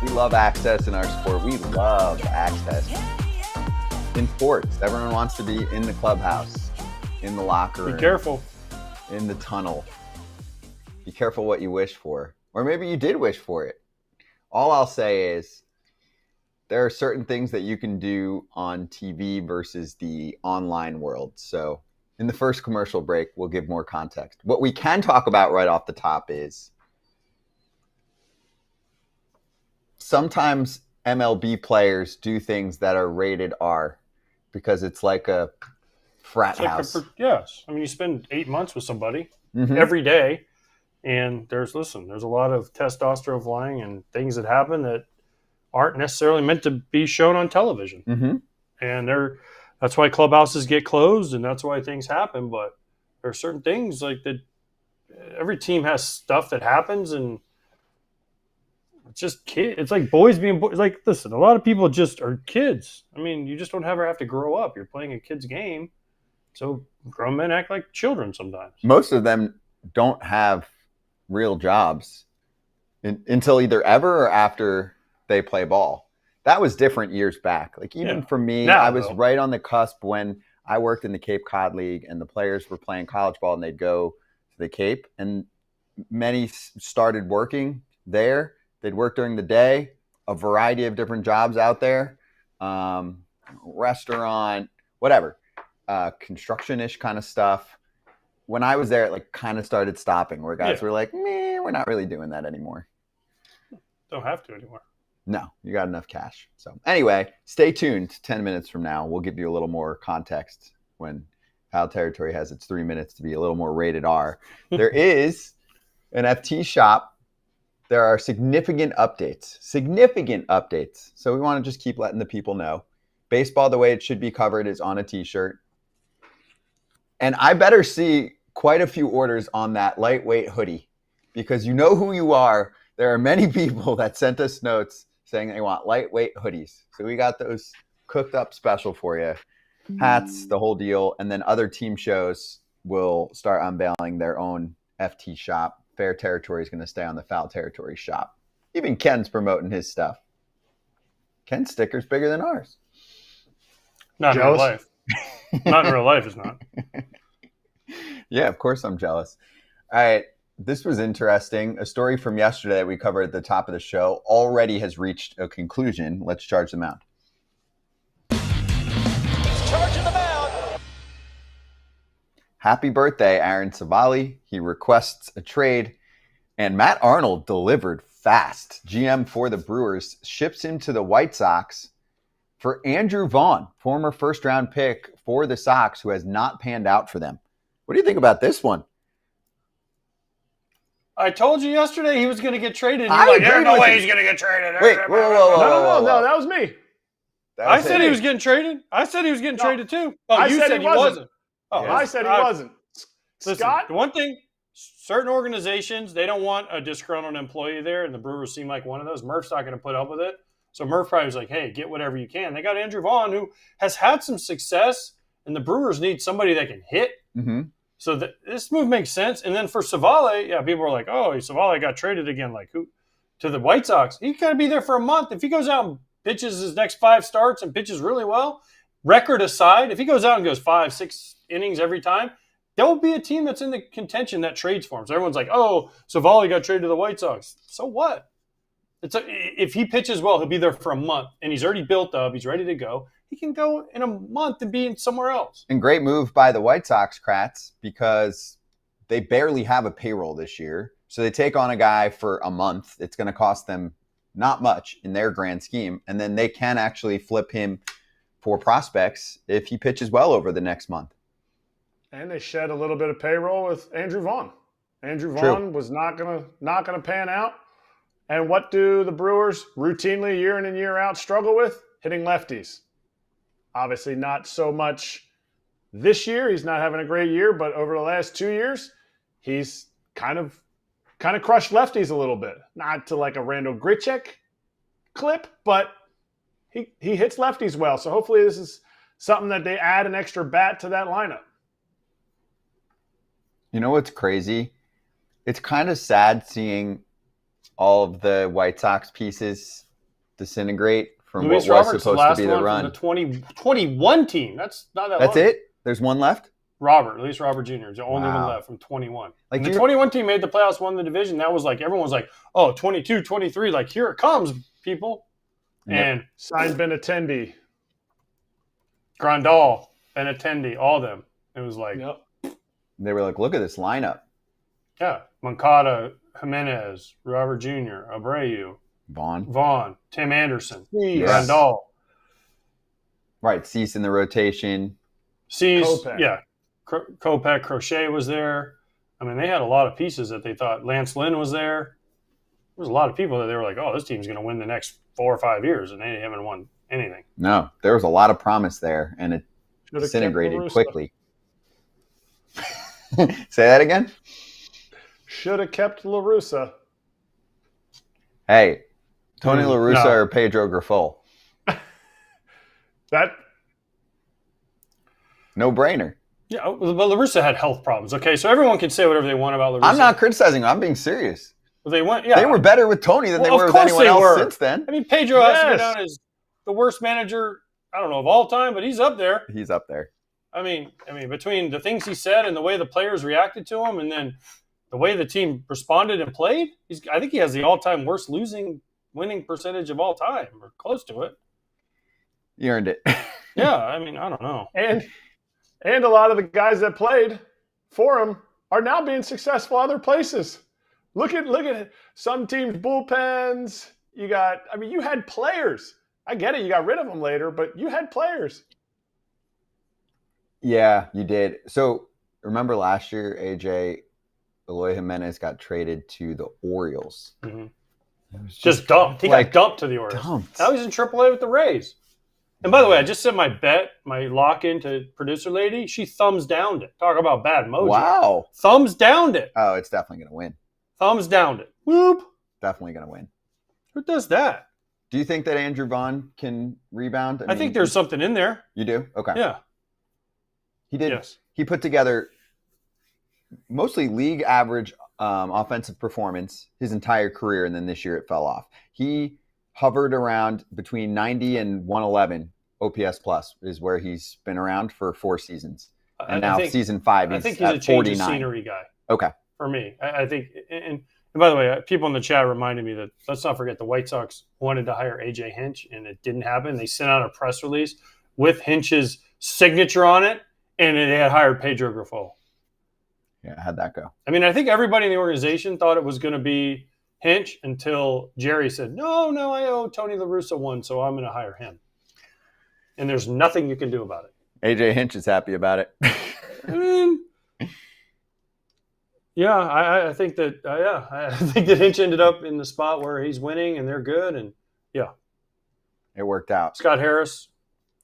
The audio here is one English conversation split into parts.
We love access in our sport. We love access in sports. Everyone wants to be in the clubhouse, in the locker room. Be careful. In the tunnel. Be careful what you wish for. Or maybe you did wish for it. All I'll say is there are certain things that you can do on TV versus the online world. So in the first commercial break, we'll give more context. What we can talk about right off the top is sometimes MLB players do things that are rated R because it's like a frat house. Yes. I mean, you spend 8 months with somebody every day, and there's a lot of testosterone flying and things that happen that aren't necessarily meant to be shown on television. And that's why clubhouses get closed, and that's why things happen. But there are certain things like that. Every team has stuff that happens, and it's just kids. It's like boys being boys. Like, listen, a lot of people just are kids. I mean, you just don't ever have to grow up. You're playing a kid's game. So grown men act like children sometimes. Most of them don't have real jobs until either ever or after they play ball. That was different years back. Like, even for me, I was right on the cusp when I worked in the Cape Cod League and the players were playing college ball and they'd go to the Cape, and many started working there. They'd work during the day, a variety of different jobs out there, restaurant, whatever, construction-ish kind of stuff. When I was there, it like kind of started stopping where guys were like, meh, we're not really doing that anymore. Don't have to anymore. No, you got enough cash. So anyway, stay tuned. 10 minutes from now, we'll give you a little more context when Foul Territory has its 3 minutes to be a little more rated R. There is an FT shop. There are significant updates. So we want to just keep letting the people know. Baseball, the way it should be covered, is on a T-shirt. And I better see quite a few orders on that lightweight hoodie, because you know who you are. There are many people that sent us notes saying they want lightweight hoodies. So we got those cooked up special for you. Hats, the whole deal. And then other team shows will start unveiling their own FT shop. Fair Territory is going to stay on the Foul Territory shop. Even Ken's promoting his stuff. Ken's sticker's bigger than ours. Not in real life. Not in real life, it's not. Yeah, of course I'm jealous. All right. This was interesting. A story from yesterday that we covered at the top of the show already has reached a conclusion. Let's charge the mound. Charging the mound. Happy birthday, Aaron Civale. He requests a trade, and Matt Arnold delivered fast. GM for the Brewers ships him to the White Sox for Andrew Vaughn, former first-round pick for the Sox, who has not panned out for them. What do you think about this one? I told you yesterday he was going to get traded. You're like, there's no way he's going to get traded. Wait, whoa. No, that was me. I said he was getting traded. I said he was getting traded too. Oh, you said he wasn't. Oh, I said he wasn't. Listen, Scott? the one thing, certain organizations, they don't want a disgruntled employee there, and the Brewers seem like one of those. Murph's not going to put up with it. So Murph probably was like, hey, get whatever you can. They got Andrew Vaughn, who has had some success, and the Brewers need somebody that can hit. So this move makes sense. And then for Civale, people were like, oh, Civale got traded again. Like, who? To the White Sox. He got to be there for a month. If he goes out and pitches his next 5 starts and pitches really well, record aside, if he goes out and goes 5-6 innings every time, there will be a team that's in the contention that trades for him. So everyone's like, oh, Civale got traded to the White Sox. So what? If he pitches well, he'll be there for a month, and he's already built up. He's ready to go. He can go in a month and be in somewhere else. And great move by the White Sox, Kratz, because they barely have a payroll this year. So they take on a guy for a month. It's going to cost them not much in their grand scheme. And then they can actually flip him for prospects if he pitches well over the next month. And they shed a little bit of payroll with Andrew Vaughn. Andrew Vaughn was not gonna pan out. And what do the Brewers routinely year in and year out struggle with? Hitting lefties. Obviously not so much this year. He's not having a great year, but over the last 2 years, he's kind of crushed lefties a little bit. Not to like a Randall Grichuk clip, but he hits lefties well. So hopefully this is something that they add an extra bat to that lineup. You know what's crazy? It's kind of sad seeing all of the White Sox pieces disintegrate from Luis what was Roberts, supposed last to be the one run. from the 2021 team. That's not that That's long. it? There's one left? Luis Robert Jr. is the only one Wow. left from 21. Like, And the 21 team made the playoffs, won the division. That was like, everyone was like, oh, 22, 23, like, here it comes, people. And Signed Benintendi. Grandal, Benintendi, all of them. It was like, Yep. They were like, look at this lineup. yeah, Moncada, Jimenez, Robert Jr., Abreu, Vaughn. Tim Anderson, Yes. Grandal. Right, Cease in the rotation. Cease, Kopech. yeah. Kopech, Crochet was there. I mean, they had a lot of pieces that they thought. Lance Lynn was there. There was a lot of people that they were like, oh, this team's going to win the next 4 or 5 years, and they haven't won anything. No, there was a lot of promise there, and it Should've disintegrated kept La Russa. quickly. Say that again? Should have kept La Russa. Hey, Tony La Russa No. or Pedro Grifol? That No brainer. Yeah, but La Russa had health problems. Okay, so everyone can say whatever they want about La Russa. I'm not criticizing him. I'm being serious. But they went. Yeah, They were better with Tony than they Well, were of with course anyone they else were. since then. I mean, Pedro has to go Yes. down as the worst manager, I don't know, of all time, but he's up there. He's up there. I mean, between the things he said and the way the players reacted to him, and then the way the team responded and played, I think he has the all-time worst winning percentage of all time, or close to it. You earned it. Yeah, I mean, I don't know. and a lot of the guys that played for him are now being successful other places. Look at some teams' bullpens. You had players. I get it. You got rid of them later, but you had players. Yeah, you did. So remember last year, AJ, Eloy Jimenez got traded to the Orioles. Mm-hmm. It was Just dumped. He like, got dumped to the Orioles. dumped. Now he's in AAA with the Rays. And by the way, I just sent my lock-in to producer lady. She thumbs downed it. Talk about bad mojo. Wow. Thumbs downed it. Oh, it's definitely going to win. Thumbs downed it. Whoop. Definitely going to win. Who does that? Do you think that Andrew Vaughn can rebound? I think there's something in there. You do? Okay. Yeah. He did. Yes. He put together mostly league average offensive performance his entire career, and then this year it fell off. He hovered around between 90 and 111 OPS plus is where he's been around for 4 seasons. And now season 5, I think he's he's a at change 49. of scenery guy. Okay. For me, I think. And by the way, people in the chat reminded me that let's not forget the White Sox wanted to hire AJ Hinch, and it didn't happen. They sent out a press release with Hinch's signature on it, and they had hired Pedro Grifol. Yeah, how'd that go? I mean, I think everybody in the organization thought it was going to be Hinch until Jerry said, no, I owe Tony La Russa one, so I'm going to hire him. And there's nothing you can do about it. AJ Hinch is happy about it. I mean, yeah, I think that I think that Hinch ended up in the spot where he's winning and they're good, and yeah, It worked out. Scott Harris,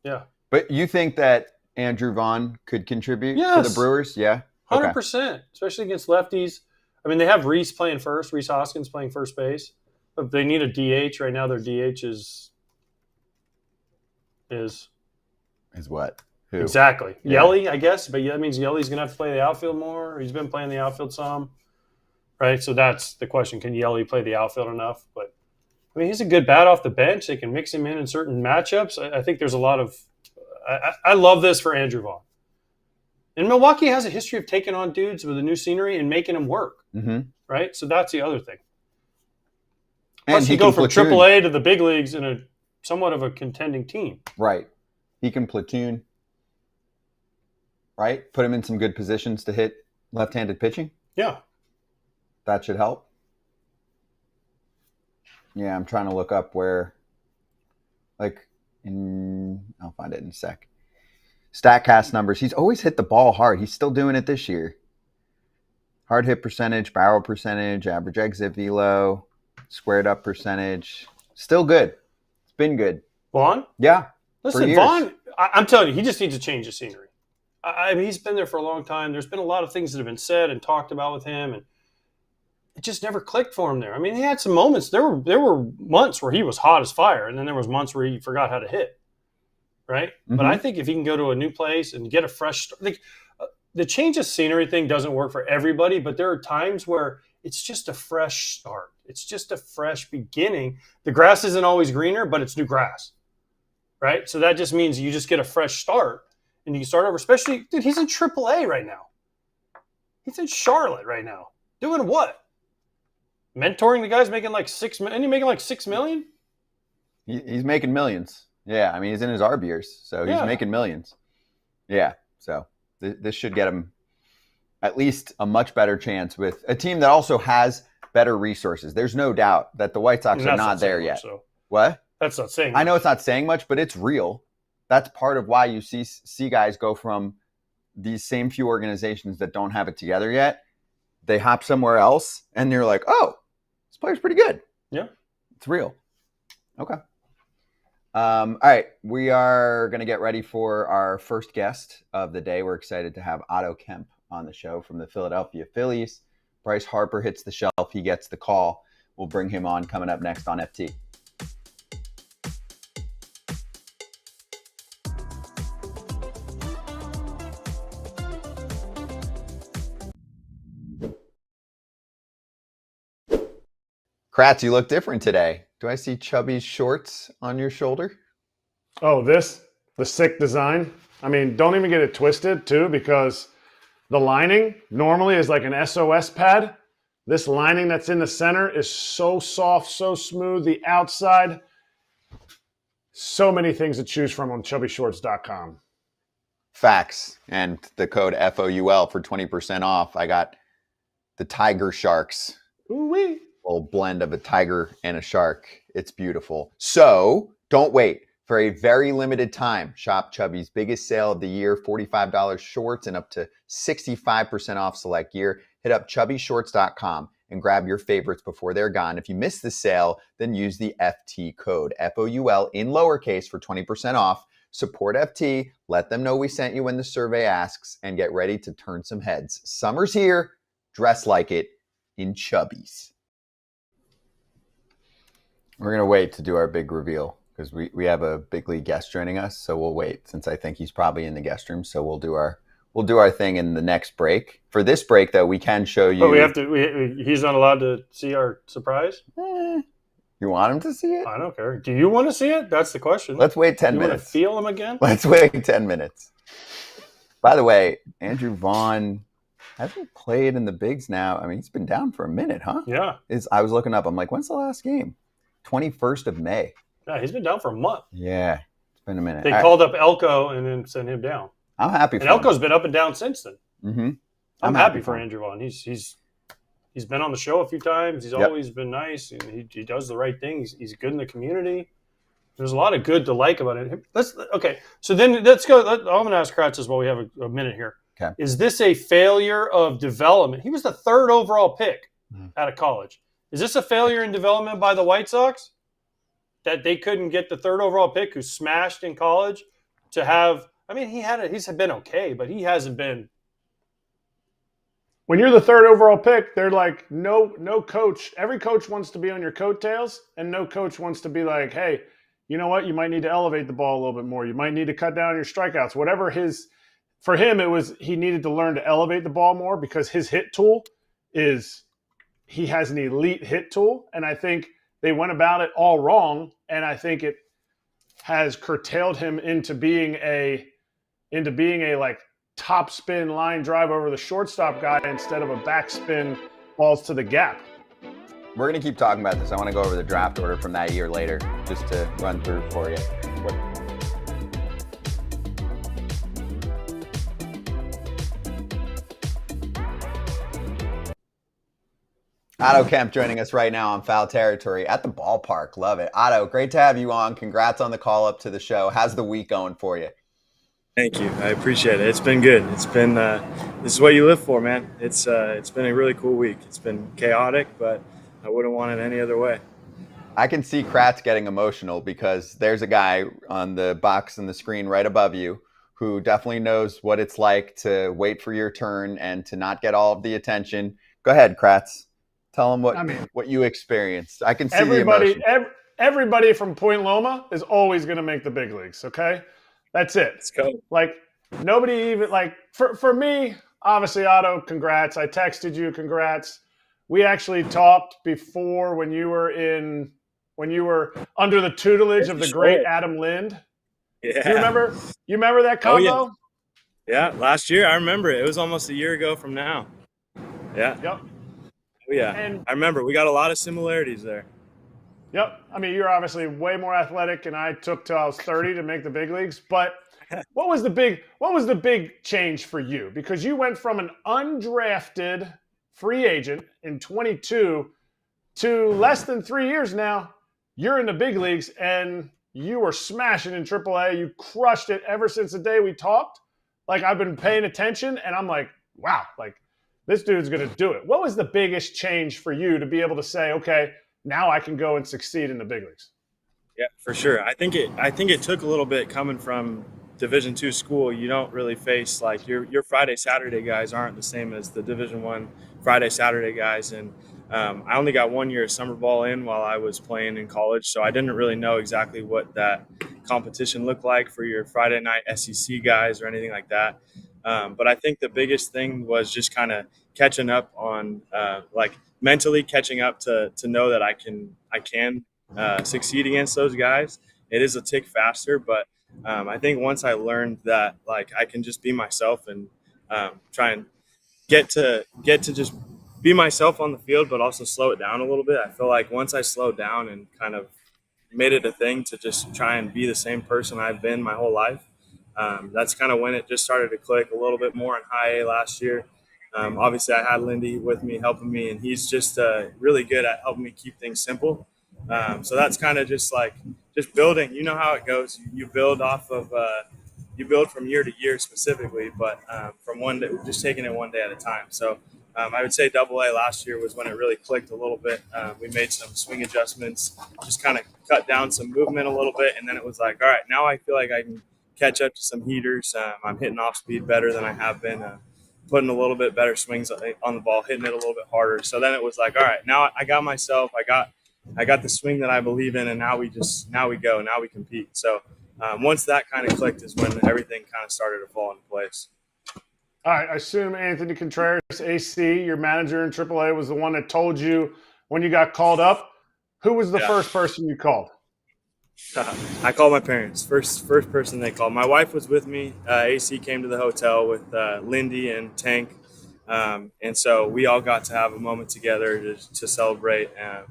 yeah, But you think that Andrew Vaughn could contribute to the Yes. Brewers? Yeah. 100%, especially against lefties. I mean, they have Reese playing first, Reese Hoskins playing first base, but they need a DH right now. Their DH is Is what? Who? exactly Yeah. Yelly, I guess, but that means Yelly's going to have to play the outfield more. He's been playing the outfield some, right? So that's the question: can Yelly play the outfield enough? But I mean, he's a good bat off the bench. They can mix him in certain matchups. I think there's a lot of. I love this for Andrew Vaughn. And Milwaukee has a history of taking on dudes with a new scenery and making them work, Mm-hmm. right? So that's the other thing. And Plus, he you go can from platoon. AAA to the big leagues in a somewhat of a contending team. Right. He can platoon. Right? Put him in some good positions to hit left-handed pitching. Yeah. That should help. Yeah, I'm trying to look up where, I'll find it in a sec. StatCast numbers. He's always hit the ball hard. He's still doing it this year. Hard hit percentage, barrel percentage, average exit velo, squared up percentage. Still good. It's been good. Vaughn? Yeah. Listen, years. Vaughn, I'm telling you, he just needs to change the scenery. I mean, he's been there for a long time. There's been a lot of things that have been said and talked about with him, and it just never clicked for him there. I mean, he had some moments. There were months where he was hot as fire, and then there was months where he forgot how to hit, right? Mm-hmm. But I think if he can go to a new place and get a fresh start, the change of scenery thing doesn't work for everybody, but there are times where it's just a fresh start. It's just a fresh beginning. The grass isn't always greener, but it's new grass, right? So that just means you just get a fresh start, and you can start over. Especially, dude, he's in AAA right now. He's in Charlotte right now. Doing what? Mentoring the guys making like $6 million. Isn't he making like $6 million? He's making millions. Yeah, I mean, he's in his ARB years, so he's making millions. Yeah, so this should get him at least a much better chance with a team that also has better resources. There's no doubt that the White Sox are not there yet. So. What? That's not saying much. I know it's not saying much, but it's real. That's part of why you see guys go from these same few organizations that don't have it together yet. They hop somewhere else, and they're like, oh, this player's pretty good. Yeah. It's real. Okay. All right. We are going to get ready for our first guest of the day. We're excited to have Otto Kemp on the show from the Philadelphia Phillies. Bryce Harper hits the shelf. He gets the call. We'll bring him on coming up next on FT. Kratz, you look different today. Do I see chubby shorts on your shoulder? Oh, the sick design. I mean, don't even get it twisted too, because the lining normally is like an SOS pad. This lining that's in the center is so soft, so smooth. The outside, so many things to choose from on chubbyshorts.com. Facts. And the code FOUL for 20% off. I got the Tiger Sharks. Ooh-wee. Little blend of a tiger and a shark. It's beautiful. So don't wait. For a very limited time, shop Chubby's biggest sale of the year, $45 shorts and up to 65% off select gear. Hit up chubbyshorts.com and grab your favorites before they're gone. If you miss the sale, then use the FT code, FOUL in lowercase for 20% off. Support FT, let them know we sent you when the survey asks, and get ready to turn some heads. Summer's here. Dress like it in Chubby's. We're going to wait to do our big reveal because we have a big league guest joining us. So we'll wait, since I think he's probably in the guest room. So we'll do our thing in the next break. For this break, though, we can show you. But we have to. He's not allowed to see our surprise. You want him to see it? I don't care. Do you want to see it? That's the question. Let's wait 10 minutes. You want to feel him again? Let's wait 10 minutes. By the way, Andrew Vaughn hasn't played in the bigs now. I mean, he's been down for a minute, huh? Yeah. I was looking up. I'm like, when's the last game? 21st of May. Yeah, he's been down for a month. Yeah, it's been a minute. They called up Elko and then sent him down. I'm happy for him. And Elko's been up and down since then. Mm-hmm. I'm happy for Andrew Vaughn. He's been on the show a few times. He's always been nice, and he does the right thing. He's good in the community. There's a lot of good to like about it. So then let's go. I'm going to ask Kratz as well. We have a minute here. Okay. Is this a failure of development? He was the third overall pick out of college. Is this a failure in development by the White Sox? That they couldn't get the third overall pick who smashed in college to have – I mean, he's been okay, but he hasn't been – When you're the third overall pick, they're like, no coach. Every coach wants to be on your coattails, and no coach wants to be like, hey, you know what? You might need to elevate the ball a little bit more. You might need to cut down your strikeouts. Whatever for him, it was he needed to learn to elevate the ball more because his hit tool he has an elite hit tool, and I think they went about it all wrong, and I think it has curtailed him into being a like top spin line drive over the shortstop guy instead of a backspin balls to the gap. We're going to keep talking about this. I want to go over the draft order from that year later, just to run through for you. Otto Kemp joining us right now on Foul Territory at the ballpark. Love it. Otto, great to have you on. Congrats on the call up to the show. How's the week going for you? Thank you. I appreciate it. It's been good. It's been this is what you live for, man. It's been a really cool week. It's been chaotic, but I wouldn't want it any other way. I can see Kratz getting emotional because there's a guy on the box and the screen right above you who definitely knows what it's like to wait for your turn and to not get all of the attention. Go ahead, Kratz. Tell them what you experienced. I can see the emotion. Everybody from Point Loma is always going to make the big leagues, okay? That's it. Let's go. Like, nobody even, like, for me, obviously, Otto, congrats. I texted you, congrats. we actually talked before when you were under the tutelage of the great Adam Lind. Yeah. Do you remember? You remember that combo? Oh, yeah. Last year, I remember it. It was almost a year ago from now. Yeah. Yep. Oh, yeah. And I remember. We got a lot of similarities there. Yep. I mean, you're obviously way more athletic, and I took till I was 30 to make the big leagues. But what was the big change for you? Because you went from an undrafted free agent in 22 to less than 3 years now. You're in the big leagues, and you were smashing in AAA. You crushed it ever since the day we talked. Like, I've been paying attention, and I'm like, wow, like, this dude's going to do it. What was the biggest change for you to be able to say, okay, now I can go and succeed in the big leagues? Yeah, for sure. I think it took a little bit coming from Division II school. You don't really face, like, your Friday, Saturday guys aren't the same as the Division I Friday, Saturday guys. And I only got 1 year of summer ball in while I was playing in college, so I didn't really know exactly what that competition looked like for your Friday night SEC guys or anything like that. But I think the biggest thing was just kind of catching up on, like, mentally catching up to know that I can succeed against those guys. It is a tick faster, but I think once I learned that, like, I can just be myself and try and get to just be myself on the field, but also slow it down a little bit. I feel like once I slowed down and kind of made it a thing to just try and be the same person I've been my whole life, that's kind of when it just started to click a little bit more in high A last year. Obviously, I had Lindy with me, helping me, and he's just really good at helping me keep things simple. So that's kind of just building. You know how it goes. You build off of you build from year to year specifically, but from one day, just taking it one day at a time. So I would say AA last year was when it really clicked a little bit. We made some swing adjustments, just kind of cut down some movement a little bit, and then it was like, all right, now I feel like I can catch up to some heaters. I'm hitting off speed better than I have been. Putting a little bit better swings on the ball, hitting it a little bit harder. So then it was like, all right, now I got myself, I got the swing that I believe in, and now we go, now we compete. So once that kind of clicked is when everything kind of started to fall into place. All right, I assume Anthony Contreras, AC, your manager in AAA, was the one that told you when you got called up. Who was the first person you called? I called my parents. First person they called. My wife was with me. AC came to the hotel with Lindy and Tank, and so we all got to have a moment together to celebrate and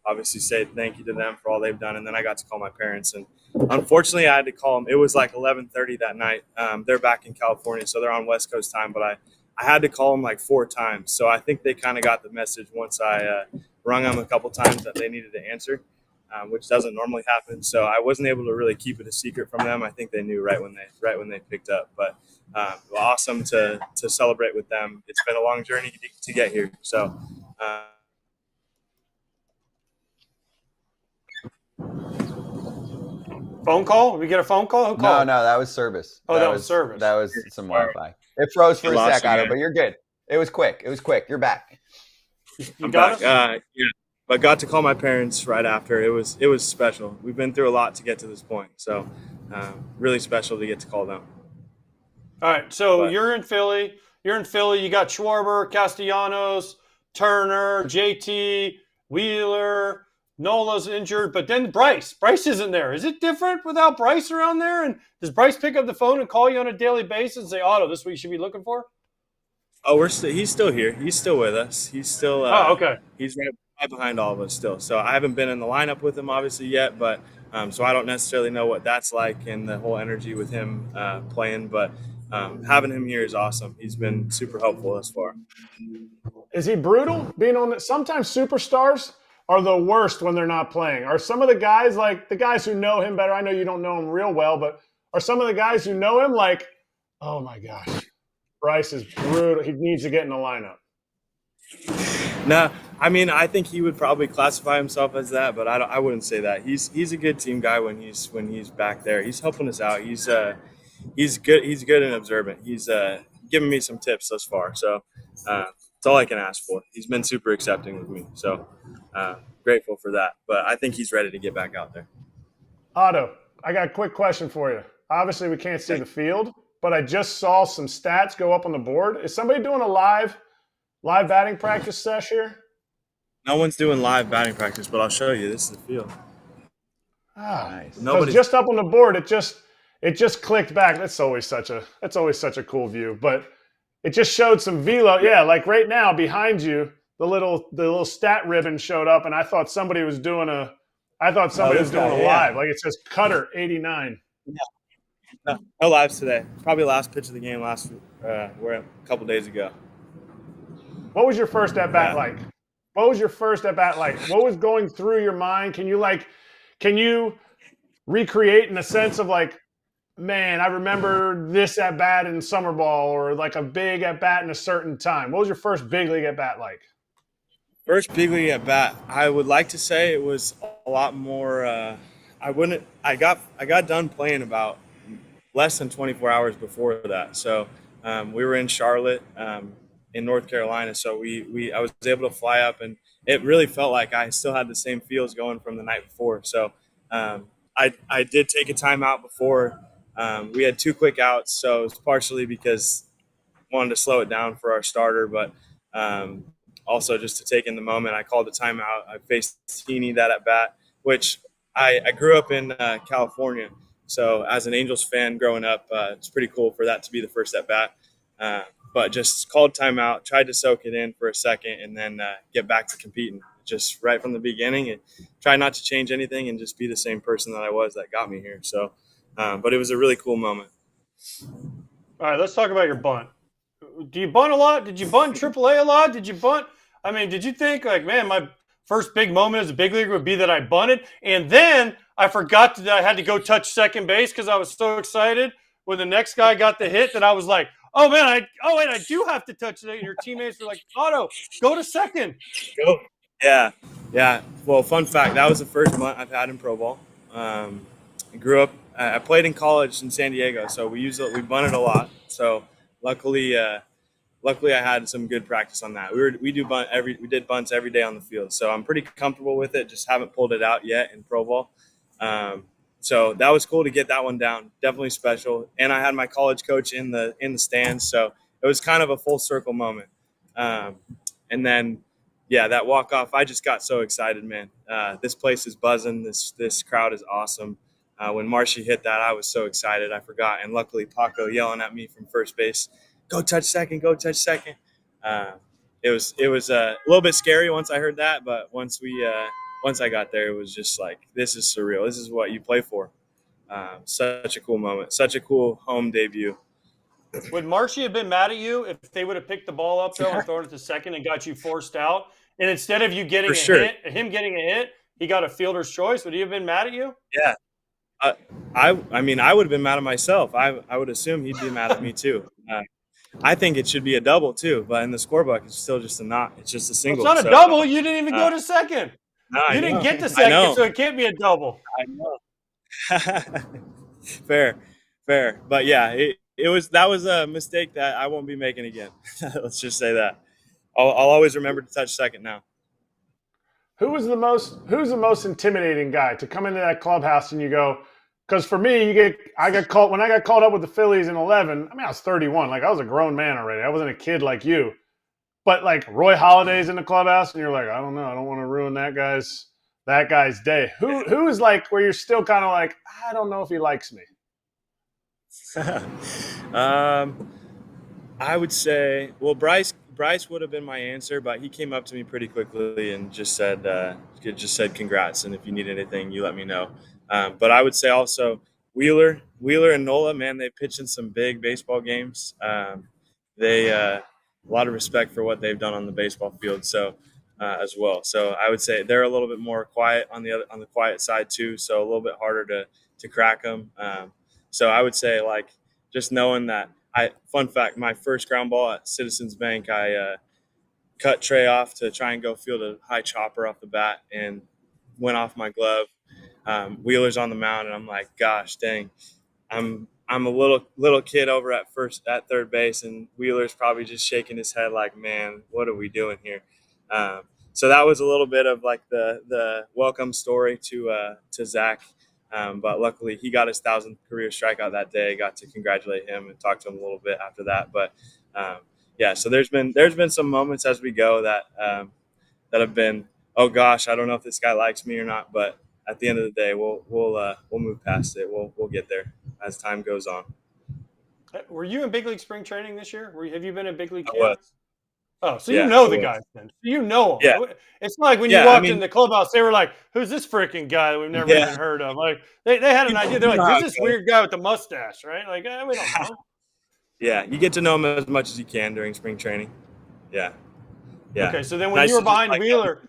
obviously say thank you to them for all they've done. And then I got to call my parents, and unfortunately I had to call them. It was like 11:30 that night. They're back in California, so they're on West Coast time, but I had to call them like 4 times. So I think they kind of got the message once I rung them a couple times that they needed to answer. Which doesn't normally happen. So I wasn't able to really keep it a secret from them. I think they knew right when they picked up. But awesome to celebrate with them. It's been a long journey to get here. So phone call? Did we get a phone call? Who called? No, that was service. Oh, that was service. That was some Wi-Fi. It froze for a sec, Otto, but you're good. It was quick. You're back. You got back. Yeah. But got to call my parents right after. It was special. We've been through a lot to get to this point, so really special to get to call them. All right, so you're in Philly. You got Schwarber, Castellanos, Turner, JT, Wheeler, Nola's injured, but then Bryce. Bryce isn't there. Is it different without Bryce around there? And does Bryce pick up the phone and call you on a daily basis and say, Otto, this week you should be looking for? Oh, he's still here. He's still with us. He's still okay. He's right behind all of us still. So I haven't been in the lineup with him obviously yet, but so I don't necessarily know what that's like and the whole energy with him playing, but having him here is awesome. He's been super helpful thus far. Is he brutal being on sometimes superstars are the worst when they're not playing? Are some of the guys, like the guys who know him better, I know you don't know him real well, but are some of the guys who know him like, oh my gosh, Bryce is brutal, he needs to get in the lineup? No, I mean, I think he would probably classify himself as that, but I wouldn't say that. He's a good team guy when he's back there. He's helping us out. He's good. He's good and observant. He's given me some tips thus far, so it's all I can ask for. He's been super accepting with me, so grateful for that. But I think he's ready to get back out there. Otto, I got a quick question for you. Obviously, we can't see the field, but I just saw some stats go up on the board. Is somebody doing a live batting practice sesh here? No one's doing live batting practice, but I'll show you. This is the field. Nice. Because just up on the board, it just clicked back. That's always such a cool view. But it just showed some velo. Yeah, like right now behind you, the little stat ribbon showed up, and I thought somebody was doing a live. Like it says Cutter 89. No lives today. Probably last pitch of the game we're a couple days ago. What was your first at bat like? What was your first at bat like? What was going through your mind? Can you recreate in a sense of like, man, I remember this at bat in summer ball, or like a big at bat in a certain time? What was your first big league at bat like? First big league at bat, I would like to say it was a lot more. I got done playing about less than 24 hours before that. So we were in Charlotte, in North Carolina. So I was able to fly up, and it really felt like I still had the same feels going from the night before. So I did take a timeout before. We had 2 quick outs, so it was partially because I wanted to slow it down for our starter, but also just to take in the moment. I called the timeout. I faced Heaney that at bat, which I grew up in California. So as an Angels fan growing up, it's pretty cool for that to be the first at bat. But just called timeout, tried to soak it in for a second, and then get back to competing just right from the beginning, and try not to change anything and just be the same person that I was that got me here. So, but it was a really cool moment. All right, let's talk about your bunt. Do you bunt a lot? Did you bunt in AAA a lot? Did you bunt? I mean, did you think like, man, my first big moment as a big leaguer would be that I bunted, and then I forgot that I had to go touch second base because I was so excited when the next guy got the hit that I was like, oh man, I do have to touch it. And your teammates were like, Otto, go to second. Go. Yeah. Well, fun fact, that was the first bunt I've had in pro ball. I grew up. I played in college in San Diego, so we bunted a lot. So luckily I had some good practice on that. We did bunts every day on the field, so I'm pretty comfortable with it. Just haven't pulled it out yet in pro ball. So that was cool to get that one down. Definitely special. And I had my college coach in the stands, so it was kind of a full circle moment. And then, yeah, that walk off, I just got so excited, man. This place is buzzing. This crowd is awesome. When Marshy hit that, I was so excited. I forgot. And luckily, Paco yelling at me from first base, go touch second, go touch second. It was a little bit scary once I heard that, but once I got there, it was just like, this is surreal. This is what you play for. Such a cool moment. Such a cool home debut. Would Marshy have been mad at you if they would have picked the ball up though and thrown it to second and got you forced out? And instead of you getting him getting a hit, he got a fielder's choice. Would he have been mad at you? Yeah. I mean, I would have been mad at myself. I would assume he'd be mad at me too. I think it should be a double too, but in the scorebook, it's still just a not. It's just a single. Well, it's not a double. You didn't even go to second. No, you didn't get to second, so it can't be a double. I know. Fair. But yeah, that was a mistake that I won't be making again. Let's just say that. I'll always remember to touch second now. Who's the most intimidating guy to come into that clubhouse and you go? Because for me, when I got called up with the Phillies in 11. I mean, I was 31. Like I was a grown man already. I wasn't a kid like you. But like Roy Halladay's in the clubhouse, and you're like, I don't know, I don't want to ruin that guy's day. Who is like where you're still kind of like, I don't know if he likes me. I would say, well, Bryce would have been my answer, but he came up to me pretty quickly and just said congrats, and if you need anything, you let me know. But I would say also Wheeler and Nola, man, they pitched in some big baseball games. A lot of respect for what they've done on the baseball field, so as well. So I would say they're a little bit more quiet on the quiet side too, so a little bit harder to crack them. So I would say like just knowing that. Fun fact, my first ground ball at Citizens Bank, I cut Trey off to try and go field a high chopper off the bat and went off my glove. Wheeler's on the mound, and I'm like, gosh, dang, I'm a little kid over at third base, and Wheeler's probably just shaking his head like, man, what are we doing here? So that was a little bit of like the welcome story to Zach. But luckily he got his 1,000th career strikeout that day. Got to congratulate him and talk to him a little bit after that. But yeah, so there's been some moments as we go that have been oh gosh, I don't know if this guy likes me or not. But at the end of the day, we'll move past it. We'll get there as time goes on. Were you in big league spring training this year? Have you been in big league I camp? was. Oh, so Yeah, you know I the was. guys then. You know Yeah. them. It's not like when you Yeah, I walked mean- in the clubhouse, they were like, "Who's this freaking guy that we've never Yeah. even heard of?" Like they had an idea. They're like, "Who's this Okay. weird guy with the mustache?" Right? Like we don't know. Yeah, you get to know him as much as you can during spring training. Yeah. Yeah. Okay, so then when Nice you were to just, behind like, Wheeler,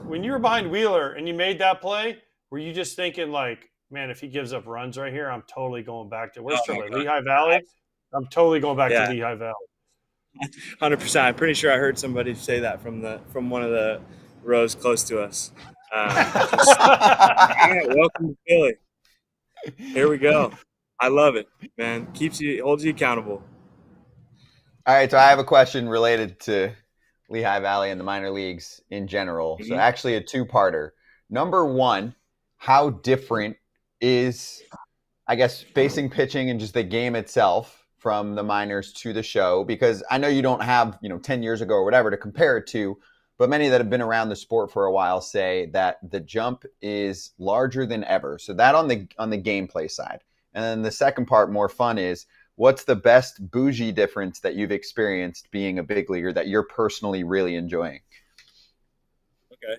when you were behind Wheeler and you made that play, were you just thinking like, "Man, if he gives up runs right here, I'm totally going back to where's Oh, my AAA? God. Lehigh Valley? I'm totally going back Yeah. to Lehigh Valley." 100%. I'm pretty sure I heard somebody say that from one of the rows close to us. All right, welcome to Philly. Here we go. I love it, man. Holds you accountable. All right, so I have a question related to Lehigh Valley and the minor leagues in general. So actually a two-parter. Number one, how different is, I guess, facing pitching and just the game itself from the minors to the show? Because I know you don't have, 10 years ago or whatever to compare it to, but many that have been around the sport for a while say that the jump is larger than ever. So that on the gameplay side. And then the second part, more fun, is what's the best bougie difference that you've experienced being a big leaguer that you're personally really enjoying? Okay.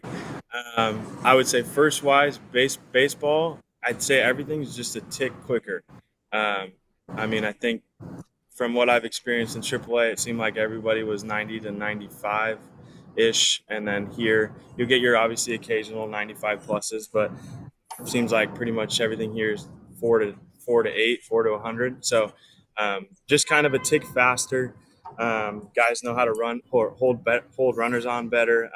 I would say first-wise, baseball, I'd say everything's just a tick quicker. I think from what I've experienced in AAA, it seemed like everybody was 90 to 95-ish. And then here, you'll get your obviously occasional 95 pluses, but it seems like pretty much everything here is 4 to 8, 4 to 100. So just kind of a tick faster. Guys know how to run or hold runners on better.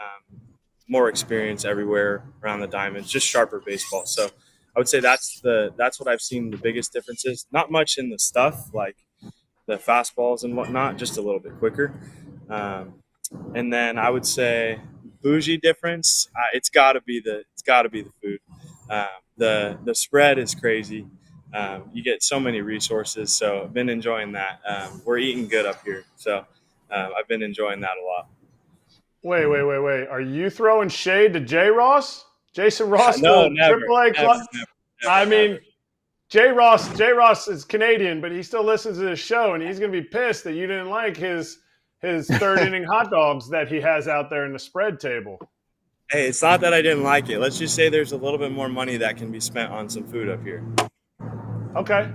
More experience everywhere around the diamonds, just sharper baseball. So I would say that's what I've seen the biggest differences. Not much in the stuff like the fastballs and whatnot, just a little bit quicker. And then I would say bougie difference. It's got to be the food. The spread is crazy. You get so many resources, so I've been enjoying that. We're eating good up here, so I've been enjoying that a lot. Wait. Are you throwing shade to J. Ross? Jason Ross, No, the never, AAA club? never. J. Ross is Canadian, but he still listens to this show, and he's going to be pissed that you didn't like his third inning hot dogs that he has out there in the spread table. Hey, it's not that I didn't like it. Let's just say there's a little bit more money that can be spent on some food up here. Okay.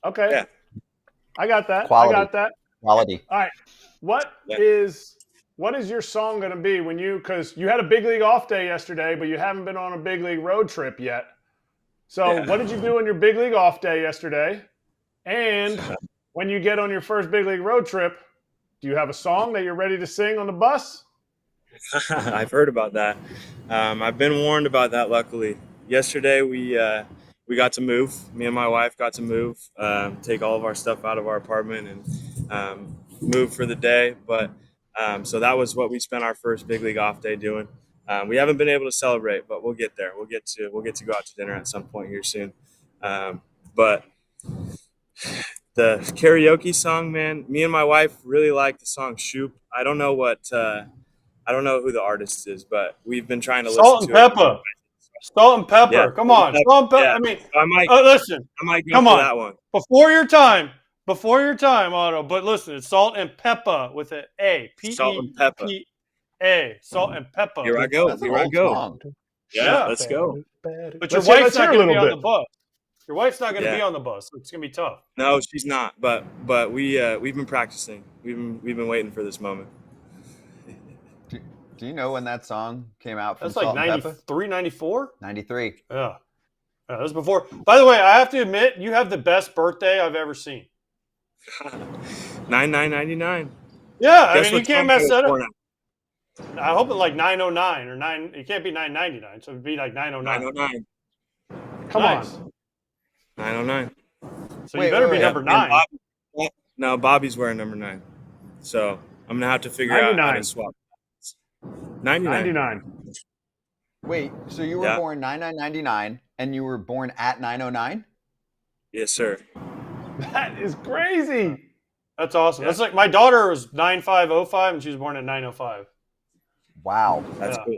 Yeah. I got that. Quality. I got that. Quality. All right. What is your song going to be because you had a big league off day yesterday, but you haven't been on a big league road trip yet. So What did you do on your big league off day yesterday? And when you get on your first big league road trip, do you have a song that you're ready to sing on the bus? I've heard about that. I've been warned about that, luckily. Yesterday, we got to move. Me and my wife got to move, take all of our stuff out of our apartment and move for the day. But so that was what we spent our first big league off day doing. We haven't been able to celebrate, but we'll get there. We'll get to go out to dinner at some point here soon. But the karaoke song, man, me and my wife really like the song "Shoop." I don't know who the artist is, but we've been trying to Salt listen and to pepper. it. Salt and pepper. Yeah. Come on. Salt and pepper. Yeah. I mean, So I might listen. go Come for on. that one. Before your time, Otto. But listen, it's salt and pepper with an A. Salt and pepper. P-E-P-A. Salt and pepper. Here I go. That's an Here I old go. song. Yeah, let's go. But your Let's wife's hear not a going to be little on bit. the bus. Your wife's not going to Yeah. be on the bus. It's going to be tough. No, she's not. But we've been practicing. We've been waiting for this moment. Do you know when that song came out from That's like Salt and Pepper? 93, 94? 93. Yeah. That was before. By the way, I have to admit, you have the best birthday I've ever seen. 99.99. Yeah, I Guess mean, what you can't song mess it was that up. for now? I hope it's like 909 or 9. It can't be 999, so it'd be like 909. 909. Come Nice. on. 909. So Wait, you better wait, be wait. number And 9. No, Bobby's wearing number 9. So I'm gonna have to figure out how 99. to swap. 99. 99. Wait, so you were Yeah. born 9999 and you were born at 909? Yes, sir. That is crazy. That's awesome. Yeah. That's like my daughter was 9505 and she was born at 905. Wow. That's Yeah. cool.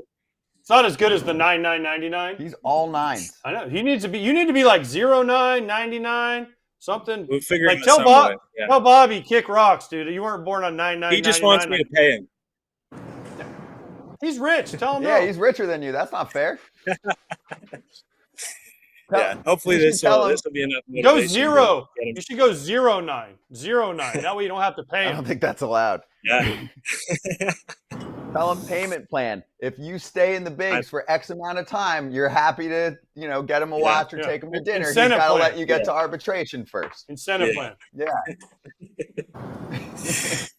It's not as good as the 99.99. He's all nines. I know. You need to be like 09, 99, something. We'll figure Like it out tell some Bob, way. Yeah. tell Bobby kick rocks, dude. You weren't born on 99.99. He just wants me to pay him. He's rich. Tell him Yeah, no. he's richer than you. That's not fair. Yeah. Hopefully you should this tell will him- be enough. Go motivation to 0. get him. You should go 09. 09. That way you don't have to pay I him. don't think that's allowed. Yeah. Tell him payment plan. If you stay in the bigs for X amount of time, you're happy to, get him a watch or take him to dinner. He's Incentive got to plan. let you get to arbitration first. Incentive Yeah. plan. Yeah.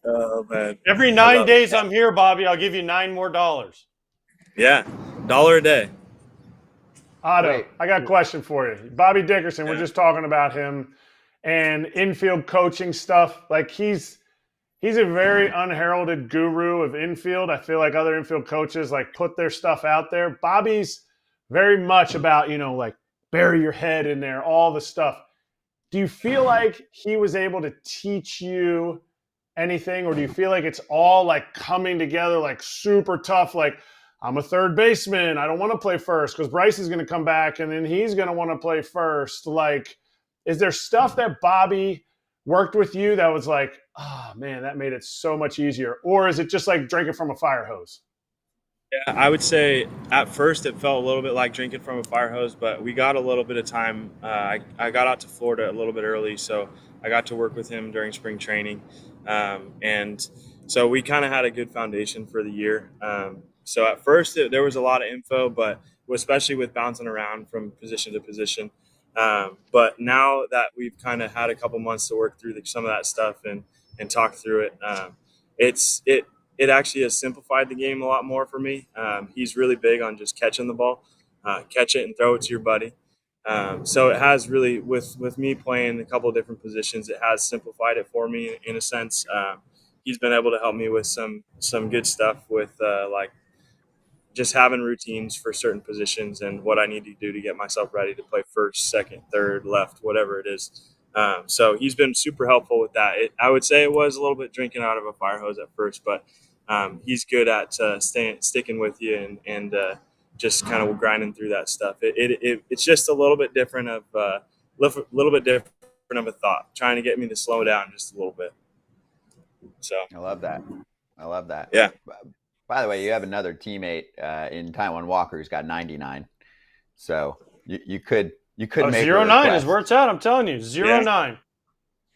Oh man. Every I 9 love days it. I'm here, Bobby, I'll give you $9 more. Yeah. $1 a day. Otto, Wait. I got a question for you. Bobby Dickerson, we're Yeah. just talking about him and infield coaching stuff. Like he's a very unheralded guru of infield. I feel like other infield coaches like put their stuff out there. Bobby's very much about, like bury your head in there, all the stuff. Do you feel like he was able to teach you anything, or do you feel like it's all like coming together like super tough, like I'm a third baseman, I don't want to play first because Bryce is going to come back and then he's going to want to play first? Like, is there stuff that Bobby worked with you that was like, oh man, that made it so much easier? Or is it just like drinking from a fire hose? Yeah, I would say at first it felt a little bit like drinking from a fire hose, but we got a little bit of time. I got out to Florida a little bit early, so I got to work with him during spring training. And so we kind of had a good foundation for the year. So at first there was a lot of info, but especially with bouncing around from position to position. But now that we've kind of had a couple months to work through some of that stuff and talk through it, it actually has simplified the game a lot more for me. He's really big on just catching the ball, catch it and throw it to your buddy. So it has really, with me playing a couple of different positions, it has simplified it for me in a sense. He's been able to help me with some good stuff with like just having routines for certain positions and what I need to do to get myself ready to play first, second, third, left, whatever it is. So he's been super helpful with that. I would say it was a little bit drinking out of a fire hose at first, but he's good at sticking with you and just kind of grinding through that stuff. It's just a little bit different of a thought, trying to get me to slow down just a little bit. So I love that. Yeah. By the way, you have another teammate in Taiwan Walker who's got 99. So you could make 09 is where it's at. I'm telling you, 09.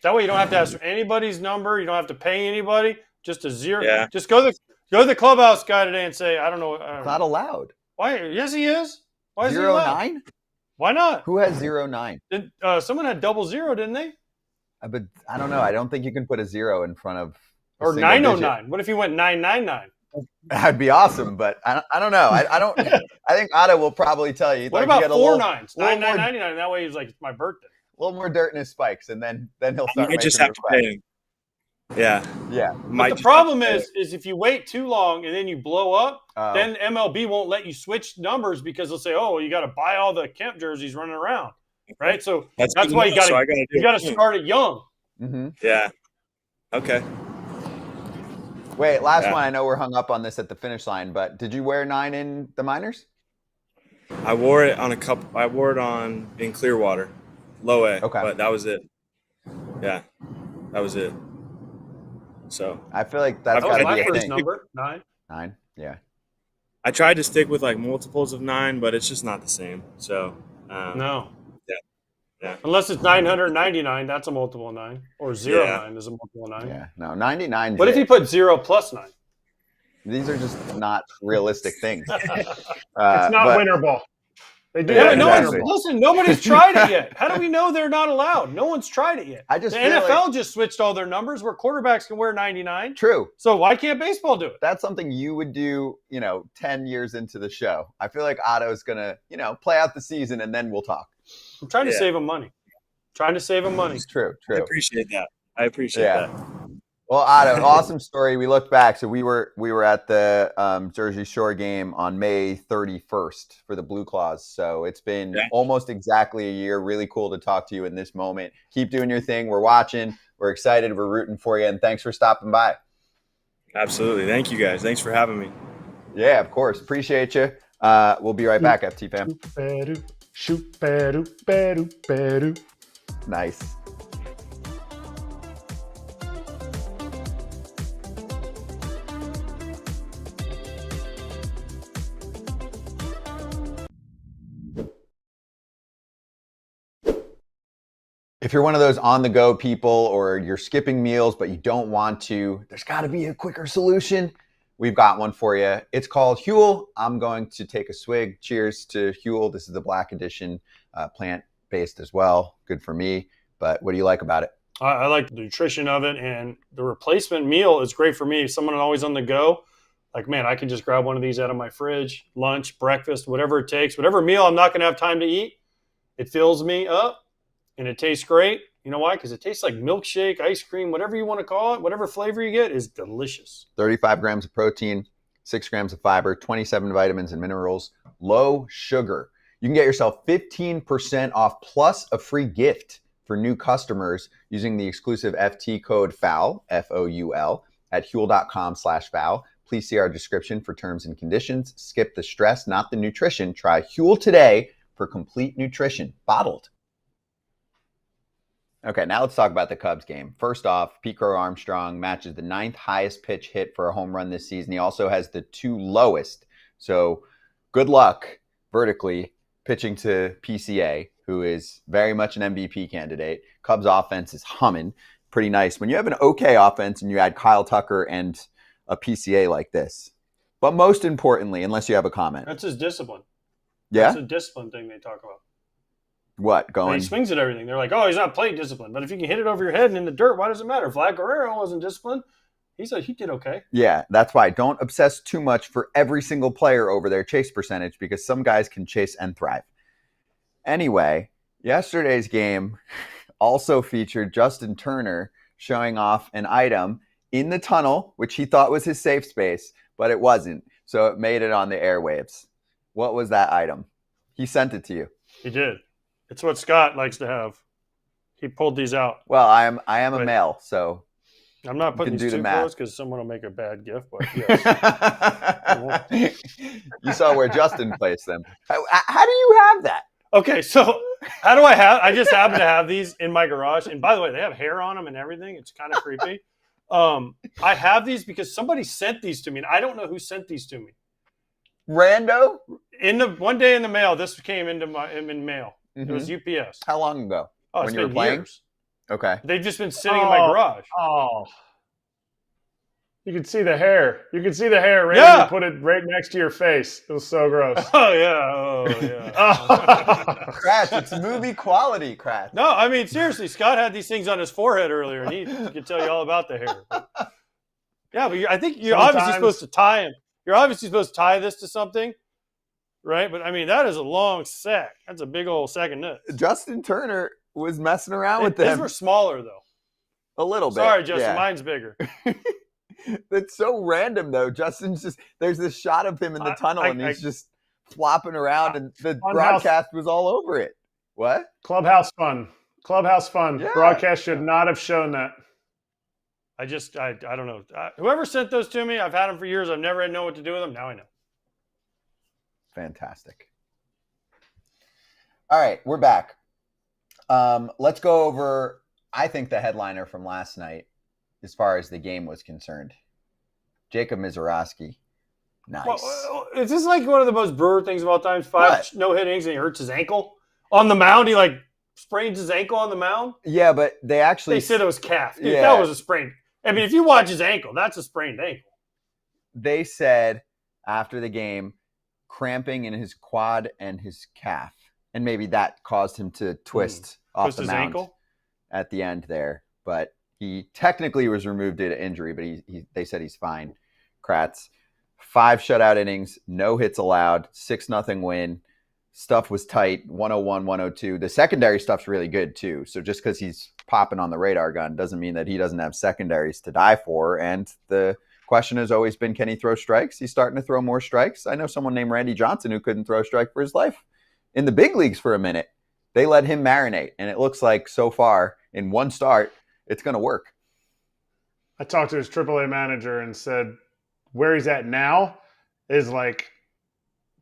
That way you don't have to ask for anybody's number. You don't have to pay anybody. Just a 0. Yeah. Just go to the clubhouse guy today and say, I don't know. It's not allowed. Why? Yes, he is. Why is he allowed? 09? Why not? Who has 09? Someone had 00, didn't they? But I don't know. I don't think you can put a 0 in front of a Or single 909. digit. What if you went 999? That'd be awesome, but I don't know. I don't. I think Otto will probably tell you. What about 4 9s? 9999. That way he's like, it's my birthday. A little more dirt in his spikes, and then he'll start. I just have to pay him. Yeah. Yeah. But the problem is if you wait too long and then you blow up, then MLB won't let you switch numbers because they'll say, "Oh, you got to buy all the Kemp jerseys running around." Right? So that's why you got to start it young. Mm-hmm. Yeah. Okay. Wait, last one. I know we're hung up on this at the finish line, but did you wear 9 in the minors? I wore it on I wore it in Clearwater, low A. Okay. But that was it. Yeah, that was it. So I feel like that's That was got to my be a first thing. number, 9. 9. Yeah. I tried to stick with like multiples of 9, but it's just not the same. So No. Yeah. Unless it's 999, that's a multiple of 9. Or 09 is a multiple of 9. Yeah. No, 99. What if you put 0 plus 9? These are just not realistic things. It's not winter ball. They do Yeah, that. exactly. Nobody's tried it yet. How do we know they're not allowed? No one's tried it yet. I just The feel NFL just switched all their numbers where quarterbacks can wear 99. True. So why can't baseball do it? That's something you would do, 10 years into the show. I feel like Otto's going to, play out the season and then we'll talk. I'm trying to save him money. It's true. I appreciate that. that. Well, Otto, awesome story. We looked back. So we were at the Jersey Shore game on May 31st for the Blue Claws. So it's been almost exactly a year. Really cool to talk to you in this moment. Keep doing your thing. We're watching. We're excited. We're rooting for you. And thanks for stopping by. Absolutely. Thank you guys. Thanks for having me. Yeah, of course. Appreciate you. We'll be right back, FT fam. Nice. If you're one of those on-the-go people or you're skipping meals but you don't want to, there's got to be a quicker solution. We've got one for you. It's called Huel. I'm going to take a swig. Cheers to Huel. This is the Black Edition, plant-based as well. Good for me. But what do you like about it? I like the nutrition of it, and the replacement meal is great for me. Someone always on the go. Like, man, I can just grab one of these out of my fridge, lunch, breakfast, whatever it takes. Whatever meal I'm not going to have time to eat, it fills me up, and it tastes great. You know why? Because it tastes like milkshake, ice cream, whatever you want to call it, whatever flavor you get is delicious. 35 grams of protein, 6 grams of fiber, 27 vitamins and minerals, low sugar. You can get yourself 15% off plus a free gift for new customers using the exclusive FT code FOUL, F-O-U-L, at Huel.com/FOUL. Please see our description for terms and conditions. Skip the stress, not the nutrition. Try Huel today for complete nutrition, bottled. Okay, now let's talk about the Cubs game. First off, Pete Crow Armstrong matches the 9th highest pitch hit for a home run this season. He also has the 2 lowest. So good luck vertically pitching to PCA, who is very much an MVP candidate. Cubs offense is humming. Pretty nice. When you have an okay offense and you add Kyle Tucker and a PCA like this. But most importantly, unless you have a comment. That's his discipline. Yeah? That's a discipline thing they talk about. What, going? He swings at everything. They're like, oh, he's not plate disciplined. But if you can hit it over your head and in the dirt, why does it matter? Vlad Guerrero wasn't disciplined. He did okay. Yeah, that's why. Don't obsess too much for every single player over their chase percentage because some guys can chase and thrive. Anyway, yesterday's game also featured Justin Turner showing off an item in the tunnel, which he thought was his safe space, but it wasn't. So it made it on the airwaves. What was that item? He sent it to you. He did. It's what Scott likes to have. He pulled these out. Well, I am a male, so I'm not putting these too close because someone will make a bad gift. But yes. You saw where Justin placed them. How do you have that? Okay, so how do I have? I just happen to have these in my garage, and by the way, they have hair on them and everything. It's kind of creepy. I have these because somebody sent these to me, and I don't know who sent these to me. Rando? One day in the mail, this came in mail. Mm-hmm. It was UPS. How long ago? Oh, when you were playing? Years. Okay. They've just been sitting in my garage. Oh. You could see the hair. You could see the hair. Randy put it right next to your face. It was so gross. Oh, yeah. Kratz, it's movie quality, Kratz. No, I mean, seriously, Scott had these things on his forehead earlier, and he could tell you all about the hair. But I think you're obviously supposed to tie him. You're obviously supposed to tie this to something, right? But, I mean, that is a long sack. That's a big old sack of nuts. Justin Turner was messing around with them. These were smaller, though. A little bit. Sorry, Justin. Yeah. Mine's bigger. That's so random, though. Justin's just – there's this shot of him in the tunnel, and he's just flopping around, and the broadcast was all over it. What? Clubhouse fun. Yeah. Broadcast should not have shown that. I don't know. Whoever sent those to me, I've had them for years. I've never known what to do with them. Now I know. Fantastic. All right, we're back. Let's go over, I think, the headliner from last night as far as the game was concerned. Jacob Misiorowski. Nice. Well, is this like one of the most Brewer things of all time? 5 no-hit innings and he hurts his ankle on the mound. He sprains his ankle on the mound. Yeah, but they said it was calf. Dude, that was a sprain. I mean, if you watch his ankle, that's a sprained ankle. They said after the game, cramping in his quad and his calf. And maybe that caused him to twist off the mound ankle at the end there. But he technically was removed due to injury, but they said he's fine. Kratz, 5 shutout innings, no hits allowed, 6-0 win. Stuff was tight, 101, 102. The secondary stuff's really good, too. So just because he's popping on the radar gun doesn't mean that he doesn't have secondaries to die for. And the question has always been, can he throw strikes? He's starting to throw more strikes. I know someone named Randy Johnson who couldn't throw a strike for his life. In the big leagues for a minute, they let him marinate. And it looks like so far, in one start, it's going to work. I talked to his AAA manager and said where he's at now is like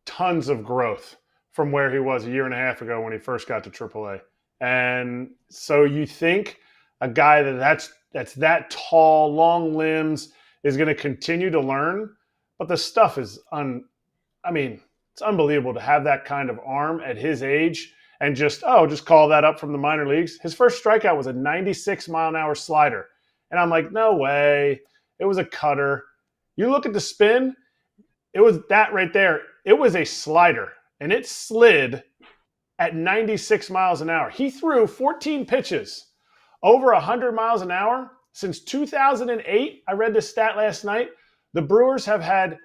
tons of growth from where he was a year and a half ago when he first got to AAA. And so you think a guy that's that tall, long limbs is going to continue to learn, but the stuff is it's unbelievable to have that kind of arm at his age and just call that up from the minor leagues. His first strikeout was a 96-mile-an-hour slider. And I'm like, no way. It was a cutter. You look at the spin, it was that right there. It was a slider, and it slid at 96 miles an hour. He threw 14 pitches over 100 miles an hour. Since 2008, I read this stat last night, the Brewers have had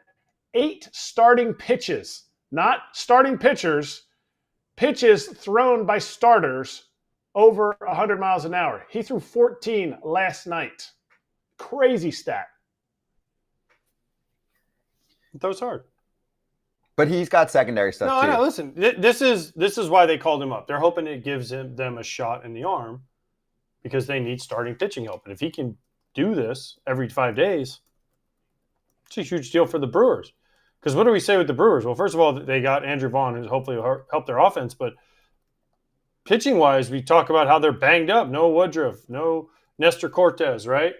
8 starting pitches, not starting pitchers, pitches thrown by starters over 100 miles an hour. He threw 14 last night. Crazy stat. That was hard. But he's got secondary stuff too. No, listen. This is why they called him up. They're hoping it gives them a shot in the arm because they need starting pitching help. And if he can do this every 5 days, it's a huge deal for the Brewers. Because what do we say with the Brewers? Well, first of all, they got Andrew Vaughn, who hopefully will help their offense. But pitching-wise, we talk about how they're banged up. No Woodruff, no Nestor Cortez, right?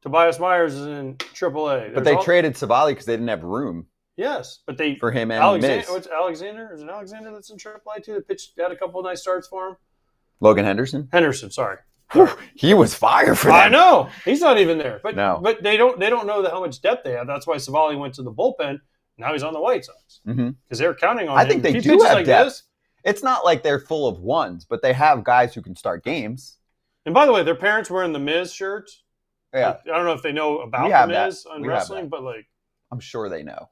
Tobias Myers is in AAA. But they traded Civale because they didn't have room. Yes, but for him and Miz. What's Alexander? Is it Alexander that's in AAA too? That pitched, had a couple of nice starts for him. Logan Henderson. Sorry. He was fire for them. I know he's not even there, but no. But they don't know how much depth they have. That's why Civale went to the bullpen. Now he's on the White Sox because they're counting on him. I think they if he do pitches have like depth. this. It's not like they're full of ones, but they have guys who can start games. And by the way, their parents wearing the Miz shirts. Yeah, Like, I don't know if they know about the Miz on wrestling, but like I'm sure they know.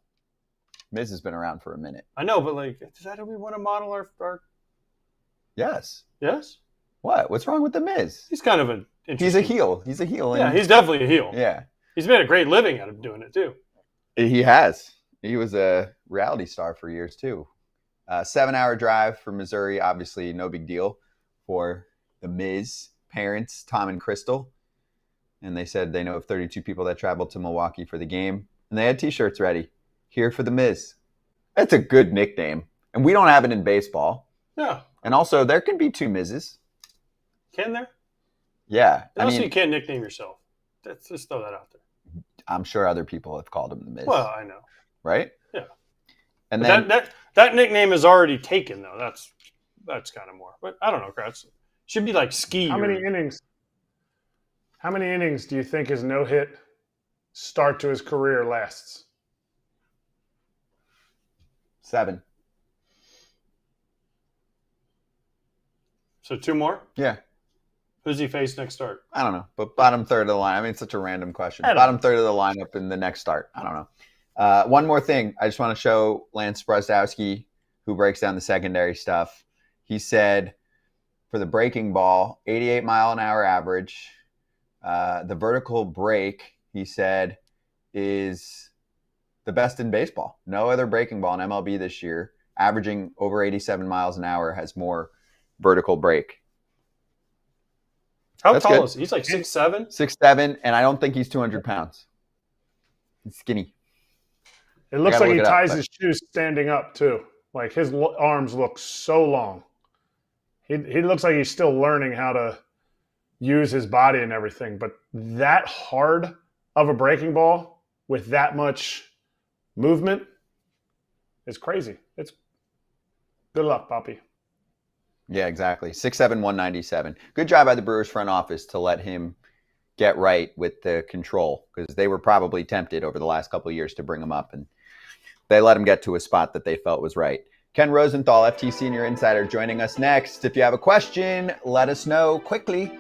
Miz has been around for a minute. I know, but like, is that how we want to model our? Yes. Yes. What? What's wrong with the Miz? He's kind of He's a heel. He's a heel. Yeah, he's definitely a heel. Yeah. He's made a great living out of doing it too. He has. He was a reality star for years too. 7-hour drive from Missouri, obviously no big deal for the Miz parents, Tom and Crystal. And they said they know of 32 people that traveled to Milwaukee for the game. And they had T-shirts ready. Here for the Miz. That's a good nickname. And we don't have it in baseball. Yeah. And also, there can be 2 Mizes. Can there? Yeah. Also, you can't nickname yourself. Let's just throw that out there. I'm sure other people have called him the Miz. Well, I know. Right? Yeah. And then that nickname is already taken, though. That's kind of more. But I don't know, Kratz. Should be like Ski. How many innings do you think his no-hit start to his career lasts? 7. So 2 more? Yeah. Who's he face next start? I don't know. But bottom third of the line. I mean, it's such a random question. Bottom third of the lineup in the next start. I don't know. One more thing. I just want to show Lance Sprozdowski, who breaks down the secondary stuff. He said for the breaking ball, 88-mile-an-hour average. The vertical break, he said, is the best in baseball. No other breaking ball in MLB this year, averaging over 87 miles an hour, has more vertical break. How tall is he? He's like 6'7"? 6'7", and I don't think he's 200 pounds. He's skinny. It looks like he ties his shoes standing up, too. Like, his arms look so long. He looks like he's still learning how to use his body and everything. But that hard of a breaking ball with that much movement is crazy. It's good luck, Poppy. Yeah, exactly. 6'7", 197. Good job by the Brewers front office to let him get right with the control, because they were probably tempted over the last couple of years to bring him up, and they let him get to a spot that they felt was right. Ken Rosenthal, FT Senior Insider, joining us next. If you have a question, let us know quickly.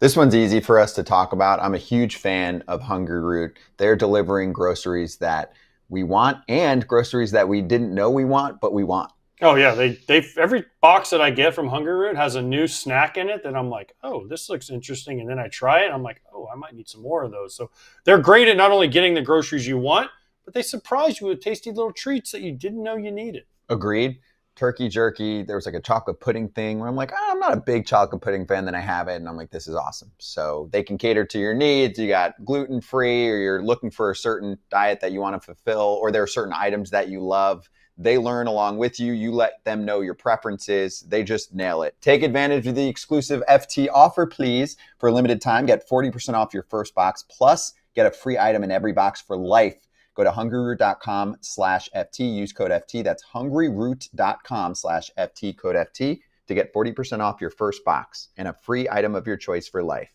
This one's easy for us to talk about. I'm a huge fan of Hungry Root. They're delivering groceries that we want and groceries that we didn't know we want, but we want. Oh yeah, they every box that I get from Hungry Root has a new snack in it that I'm like, oh, this looks interesting, and then I try it, and I'm like, oh, I might need some more of those. So they're great at not only getting the groceries you want, but they surprise you with tasty little treats that you didn't know you needed. Agreed. Turkey jerky. There was like a chocolate pudding thing where I'm like, I'm not a big chocolate pudding fan, then I have it, and I'm like, this is awesome. So they can cater to your needs. You got gluten-free, or you're looking for a certain diet that you want to fulfill, or there are certain items that you love. They learn along with you. You let them know your preferences. They just nail it. Take advantage of the exclusive FT offer, please. For a limited time, get 40% off your first box, plus get a free item in every box for life. Go to hungryroot.com/FT. Use code FT. That's hungryroot.com/FT, code FT, to get 40% off your first box and a free item of your choice for life.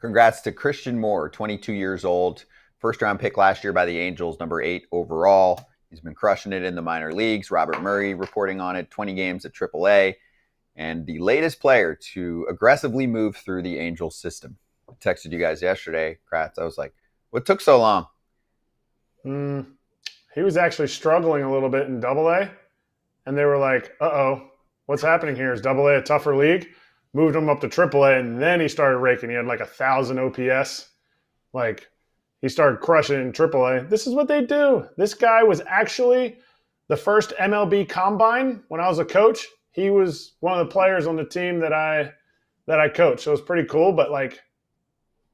Congrats to Christian Moore, 22 years old. First round pick last year by the Angels, number 8 overall. He's been crushing it in the minor leagues. Robert Murray reporting on it, 20 games at AAA. And the latest player to aggressively move through the Angels system. I texted you guys yesterday, Kratz. I was like, what took so long? He was actually struggling a little bit in AA. And they were like, what's happening here? Is AA a tougher league? Moved him up to AAA, and then he started raking. He had like 1,000 OPS. Like, he started crushing in AAA. This is what they do. This guy was actually the first MLB Combine when I was a coach. He was one of the players on the team that I coached. So it was pretty cool. But like,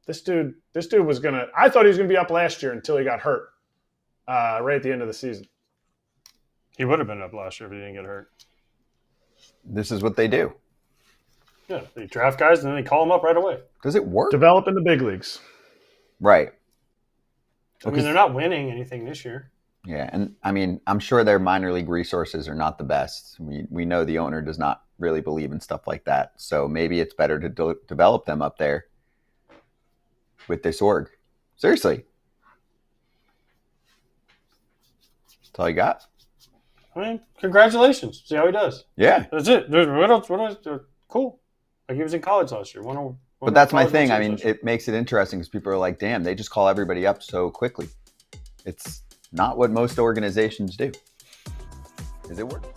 this dude was gonna. I thought he was gonna be up last year until he got hurt right at the end of the season. He would have been up last year if he didn't get hurt. This is what they do. Yeah, they draft guys and then they call them up right away. Does it work? Develop in the big leagues. Right. I mean, they're not winning anything this year. Yeah, and I mean, I'm sure their minor league resources are not the best. We know the owner does not really believe in stuff like that. So maybe it's better to develop them up there with this org. Seriously. That's all you got. I mean, congratulations. See how he does. Yeah. That's it. What else? Cool. Like he was in college last year. But that's my thing. I mean, it makes it interesting because people are like, damn, they just call everybody up so quickly. It's not what most organizations do. Is it working?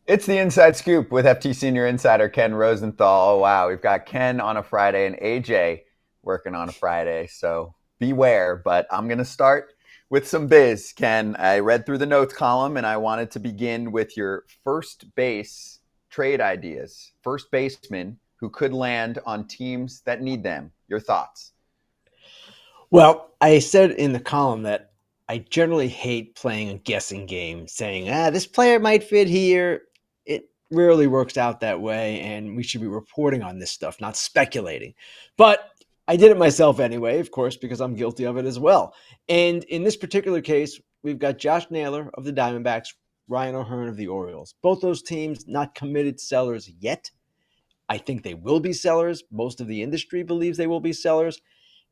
It's the Inside Scoop with FT Senior Insider Ken Rosenthal. Oh, wow. We've got Ken on a Friday and AJ working on a Friday. So beware. But I'm going to start with some biz, Ken. I read through the notes column, and I wanted to begin with your first base trade ideas. First baseman who could land on teams that need them. Your thoughts? Well, I said in the column that I generally hate playing a guessing game, saying, this player might fit here. It rarely works out that way, and we should be reporting on this stuff, not speculating. But I did it myself anyway, of course, because I'm guilty of it as well. And in this particular case, we've got Josh Naylor of the Diamondbacks, Ryan O'Hearn of the Orioles. Both those teams not committed sellers yet. I think they will be sellers. Most of the industry believes they will be sellers.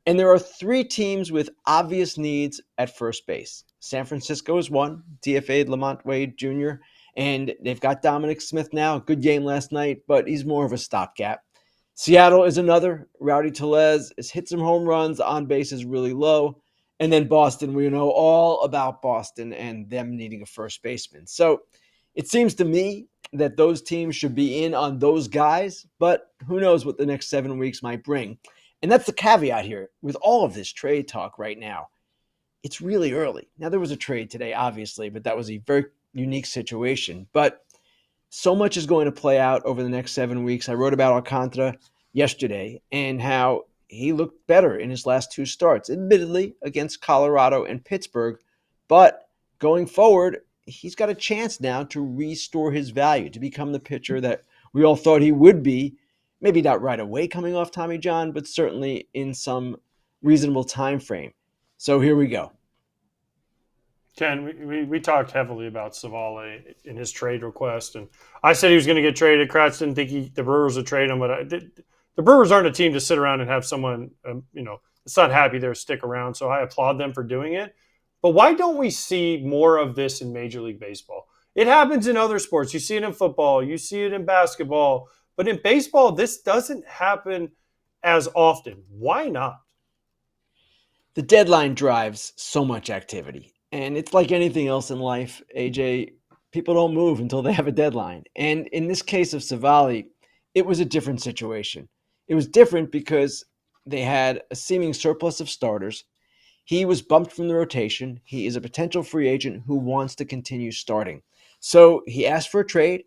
And there are 3 teams with obvious needs at first base. San Francisco is one, DFA'd Lamont Wade Jr., and they've got Dominic Smith now. Good game last night, but he's more of a stopgap. Seattle is another. Rowdy Tellez has hit some home runs. On base is really low. And then Boston, we know all about Boston and them needing a first baseman. So it seems to me that those teams should be in on those guys, but who knows what the next 7 weeks might bring. And that's the caveat here with all of this trade talk right now. It's really early. Now, there was a trade today, obviously, but that was a very unique situation. But so much is going to play out over the next 7 weeks. I wrote about Alcantara yesterday and how he looked better in his last 2 starts, admittedly against Colorado and Pittsburgh. But going forward, he's got a chance now to restore his value, to become the pitcher that we all thought he would be. Maybe not right away coming off Tommy John, but certainly in some reasonable time frame. So here we go. Ken, we talked heavily about Civale in his trade request, and I said he was going to get traded. Kratz didn't think the Brewers would trade him, but the Brewers aren't a team to sit around and have someone, that's not happy there stick around. So I applaud them for doing it. But why don't we see more of this in Major League Baseball? It happens in other sports. You see it in football. You see it in basketball. But in baseball, this doesn't happen as often. Why not? The deadline drives so much activity. And it's like anything else in life, AJ, people don't move until they have a deadline. And in this case of Civale, it was a different situation. It was different because they had a seeming surplus of starters. He was bumped from the rotation. He is a potential free agent who wants to continue starting. So he asked for a trade,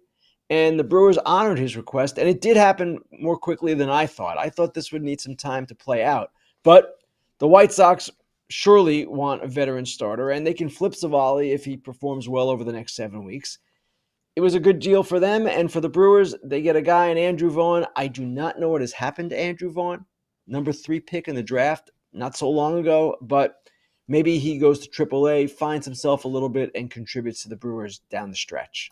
and the Brewers honored his request. And it did happen more quickly than I thought. I thought this would need some time to play out. But the White Sox surely want a veteran starter, and they can flip Civale if he performs well over the next 7 weeks. It was a good deal for them, and for the Brewers, they get a guy in Andrew Vaughn. I do not know what has happened to Andrew Vaughn, number 3 pick in the draft not so long ago, but maybe he goes to AAA, finds himself a little bit, and contributes to the Brewers down the stretch.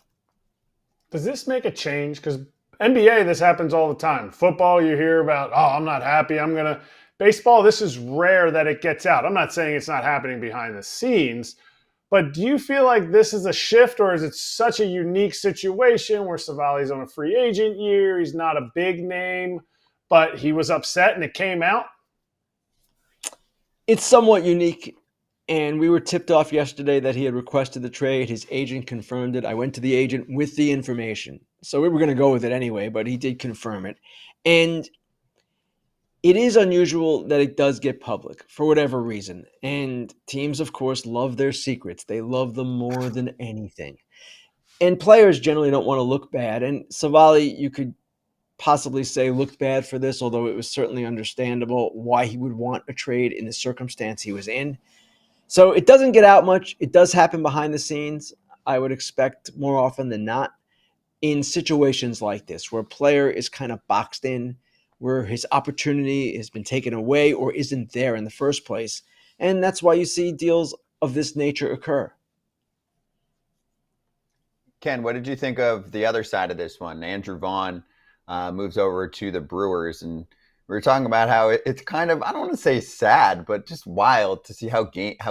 Does this make a change? Because NBA, this happens all the time. Football, you hear about, oh, I'm not happy, I'm going to... Baseball, this is rare that it gets out. I'm not saying it's not happening behind the scenes, but do you feel like this is a shift, or is it such a unique situation where Civale's on a free agent year, he's not a big name, but he was upset and it came out? It's somewhat unique, and we were tipped off yesterday that he had requested the trade. His agent confirmed it. I went to the agent with the information. So we were going to go with it anyway, but he did confirm it. And it is unusual that it does get public for whatever reason. And teams, of course, love their secrets. They love them more than anything. And players generally don't want to look bad. And Civale, you could possibly say, looked bad for this, although it was certainly understandable why he would want a trade in the circumstance he was in. So it doesn't get out much. It does happen behind the scenes. I would expect more often than not in situations like this, where a player is kind of boxed in, where his opportunity has been taken away or isn't there in the first place. And that's why you see deals of this nature occur. Ken, what did you think of the other side of this one? Andrew Vaughn moves over to the Brewers, and we were talking about how it's kind of, I don't want to say sad, but just wild to see how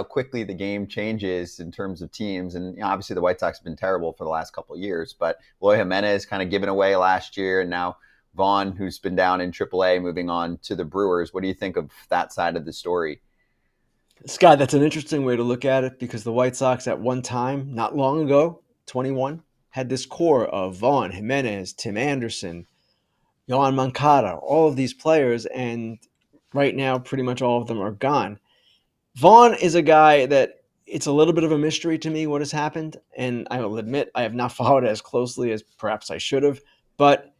quickly the game changes in terms of teams. And obviously the White Sox have been terrible for the last couple of years, but Eloy Jimenez kind of given away last year, and now Vaughn, who's been down in AAA, moving on to the Brewers. What do you think of that side of the story? Scott, that's an interesting way to look at it, because the White Sox at one time, not long ago, 21, had this core of Vaughn, Jimenez, Tim Anderson, Yohan Moncada, all of these players, and right now pretty much all of them are gone. Vaughn is a guy that it's a little bit of a mystery to me what has happened, and I will admit I have not followed it as closely as perhaps I should have, but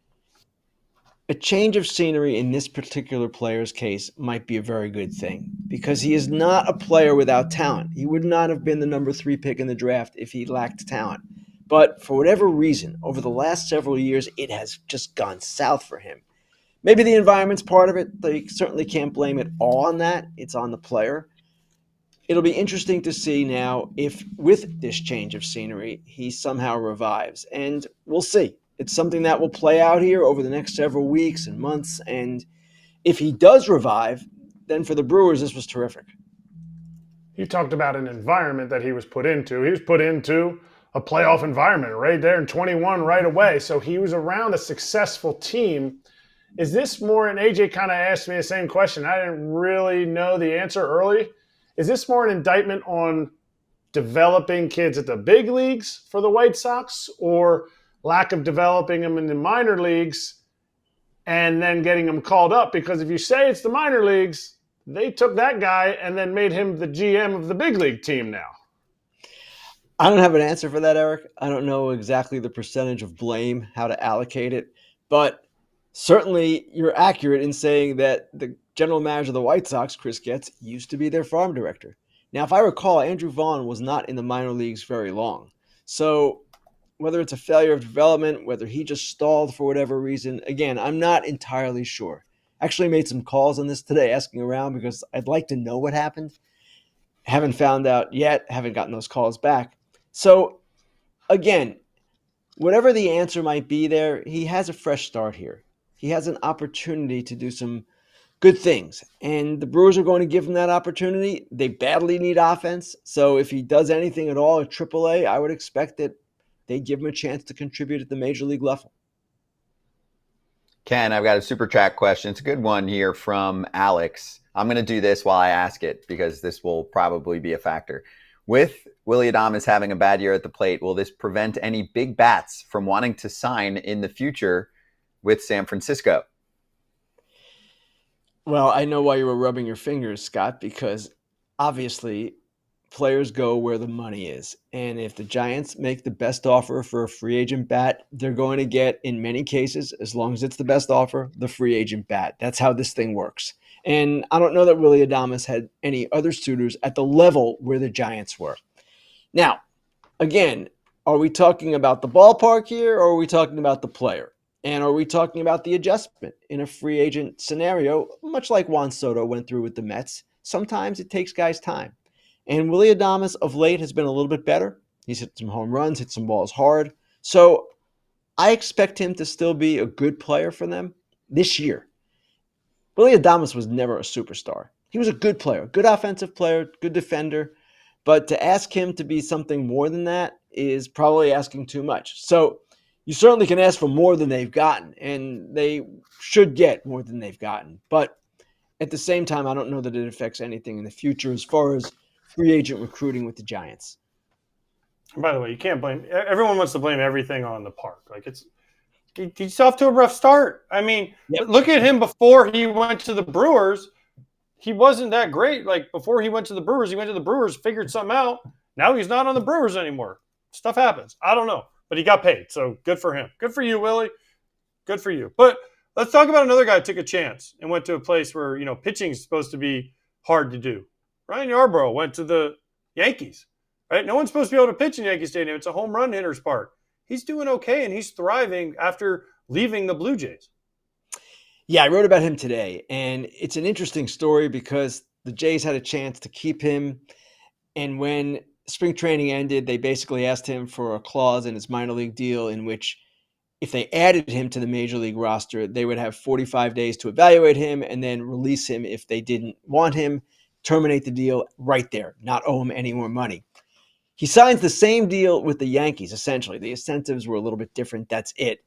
a change of scenery in this particular player's case might be a very good thing, because he is not a player without talent. He would not have been the number 3 pick in the draft if he lacked talent. But for whatever reason, over the last several years, it has just gone south for him. Maybe the environment's part of it. They certainly can't blame it all on that. It's on the player. It'll be interesting to see now if, with this change of scenery, he somehow revives. And we'll see. It's something that will play out here over the next several weeks and months. And if he does revive, then for the Brewers, this was terrific. You talked about an environment that he was put into. He was put into a playoff environment right there in 21 right away. So he was around a successful team. Is this more, and AJ kind of asked me the same question, I didn't really know the answer early. Is this more an indictment on developing kids at the big leagues for the White Sox, or lack of developing them in the minor leagues and then getting them called up? Because if you say it's the minor leagues, they took that guy and then made him the GM of the big league team now. I don't have an answer for that, Erik. I don't know exactly the percentage of blame, how to allocate it, but certainly you're accurate in saying that the general manager of the White Sox, Chris Getz, used to be their farm director. Now, if I recall, Andrew Vaughn was not in the minor leagues very long. So whether it's a failure of development, whether he just stalled for whatever reason, again, I'm not entirely sure. Actually made some calls on this today, asking around, because I'd like to know what happened. Haven't found out yet, haven't gotten those calls back. So again, whatever the answer might be there, he has a fresh start here. He has an opportunity to do some good things, and the Brewers are going to give him that opportunity. They badly need offense, so if he does anything at all at AAA, I would expect that they give him a chance to contribute at the major league level. Ken, I've got a super chat question. It's a good one here from Alex. I'm going to do this while I ask it because this will probably be a factor. With Willy Adames having a bad year at the plate, will this prevent any big bats from wanting to sign in the future with San Francisco? Well, I know why you were rubbing your fingers, Scott, because obviously players go where the money is. And if the Giants make the best offer for a free agent bat, they're going to get, in many cases, as long as it's the best offer, the free agent bat. That's how this thing works. And I don't know that Willy Adames had any other suitors at the level where the Giants were. Now, again, are we talking about the ballpark here, or are we talking about the player? And are we talking about the adjustment in a free agent scenario, much like Juan Soto went through with the Mets? Sometimes it takes guys time. And Willy Adames of late has been a little bit better. He's hit some home runs, hit some balls hard. So I expect him to still be a good player for them this year. Willy Adames was never a superstar. He was a good player, good offensive player, good defender. But to ask him to be something more than that is probably asking too much. So you certainly can ask for more than they've gotten, and they should get more than they've gotten. But at the same time, I don't know that it affects anything in the future as far as free agent recruiting with the Giants. By the way, you can't blame – everyone wants to blame everything on the park. Like, he's off to a rough start. I mean, Look at him before he went to the Brewers. He wasn't that great. Like, before he went to the Brewers, figured something out. Now he's not on the Brewers anymore. Stuff happens. I don't know. But he got paid, so good for him. Good for you, Willie. Good for you. But let's talk about another guy who took a chance and went to a place where, pitching is supposed to be hard to do. Ryan Yarbrough went to the Yankees, right? No one's supposed to be able to pitch in Yankee Stadium. It's a home run hitter's park. He's doing okay, and he's thriving after leaving the Blue Jays. Yeah, I wrote about him today, and it's an interesting story because the Jays had a chance to keep him, and when spring training ended, they basically asked him for a clause in his minor league deal in which if they added him to the major league roster, they would have 45 days to evaluate him and then release him if they didn't want him, terminate the deal right there, not owe him any more money. He signs the same deal with the Yankees, essentially. The incentives were a little bit different. That's it.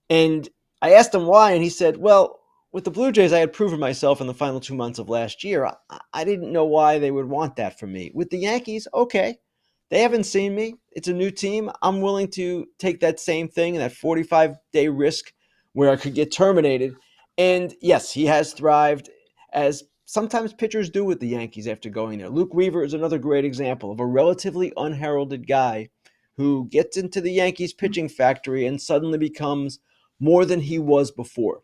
And I asked him why, and he said, well, with the Blue Jays, I had proven myself in the final 2 months of last year. I didn't know why they would want that from me. With the Yankees, okay. They haven't seen me. It's a new team. I'm willing to take that same thing, that 45-day risk where I could get terminated. And yes, he has thrived as sometimes pitchers do with the Yankees after going there. Luke Weaver is another great example of a relatively unheralded guy who gets into the Yankees pitching factory and suddenly becomes more than he was before.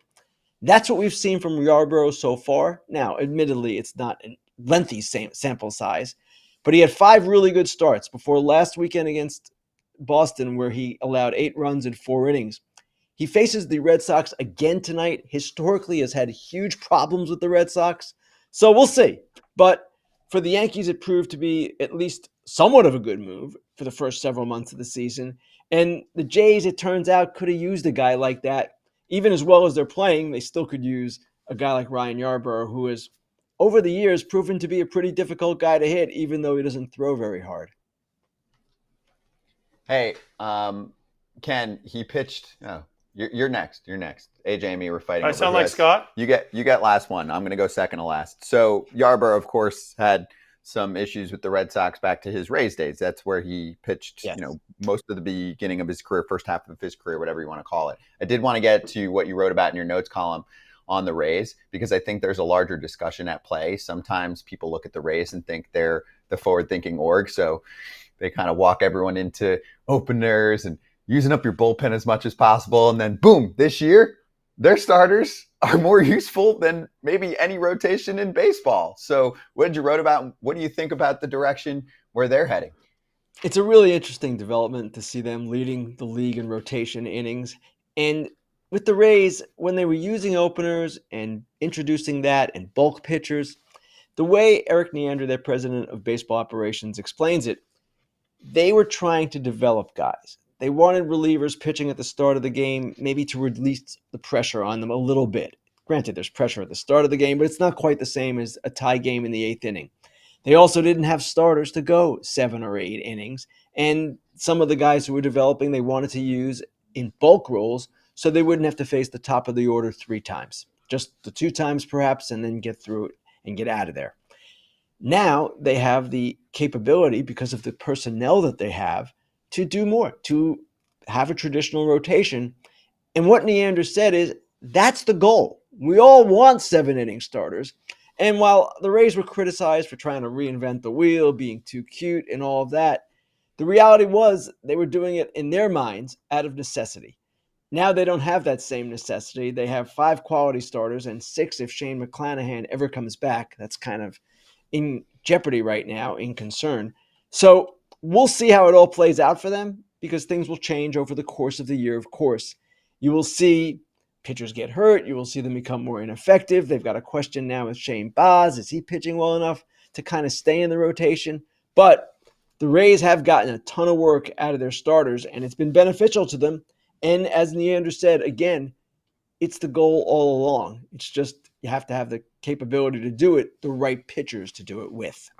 That's what we've seen from Yarbrough so far. Now, admittedly, it's not a lengthy sample size, but he had 5 really good starts before last weekend against Boston where he allowed 8 runs in 4 innings. He faces the Red Sox again tonight. Historically has had huge problems with the Red Sox. So we'll see. But for the Yankees, it proved to be at least somewhat of a good move for the first several months of the season. And the Jays, it turns out, could have used a guy like that. Even as well as they're playing, they still could use a guy like Ryan Yarbrough, who has, over the years, proven to be a pretty difficult guy to hit, even though he doesn't throw very hard. Hey, Ken, he pitched. Oh, you're next. You're next. AJ and me were fighting. I sound like Scott? You get last one. I'm going to go second to last. So Yarbrough, of course, had some issues with the Red Sox back to his Rays days. That's where he pitched, Yes. most of the beginning of his career, first half of his career, whatever you want to call it. I did want to get to what you wrote about in your notes column on the Rays, because I think there's a larger discussion at play. Sometimes people look at the Rays and think they're the forward-thinking org, so they kind of walk everyone into openers and using up your bullpen as much as possible. And then, boom, this year, their starters are more useful than maybe any rotation in baseball. So what did you write about? What do you think about the direction where they're heading? It's a really interesting development to see them leading the league in rotation innings. And with the Rays, when they were using openers and introducing that and bulk pitchers, the way Erik Neander, their president of baseball operations, explains it, they were trying to develop guys. They wanted relievers pitching at the start of the game, maybe to release the pressure on them a little bit. Granted, there's pressure at the start of the game, but it's not quite the same as a tie game in the 8th inning. They also didn't have starters to go 7 or 8 innings, and some of the guys who were developing they wanted to use in bulk roles so they wouldn't have to face the top of the order 3 times. Just the 2 times perhaps, and then get through it and get out of there. Now they have the capability, because of the personnel that they have, to do more, to have a traditional rotation. And what Neander said is that's the goal. We all want 7-inning starters. And while the Rays were criticized for trying to reinvent the wheel, being too cute and all of that, the reality was they were doing it in their minds out of necessity. Now they don't have that same necessity. They have 5 quality starters and 6 if Shane McClanahan ever comes back. That's kind of in jeopardy right now, in concern. So we'll see how it all plays out for them, because things will change over the course of the year, of course. You will see pitchers get hurt. You will see them become more ineffective. They've got a question now with Shane Baz. Is he pitching well enough to kind of stay in the rotation? But the Rays have gotten a ton of work out of their starters, and it's been beneficial to them. And as Neander said, again, it's the goal all along. It's just you have to have the capability to do it, the right pitchers to do it with.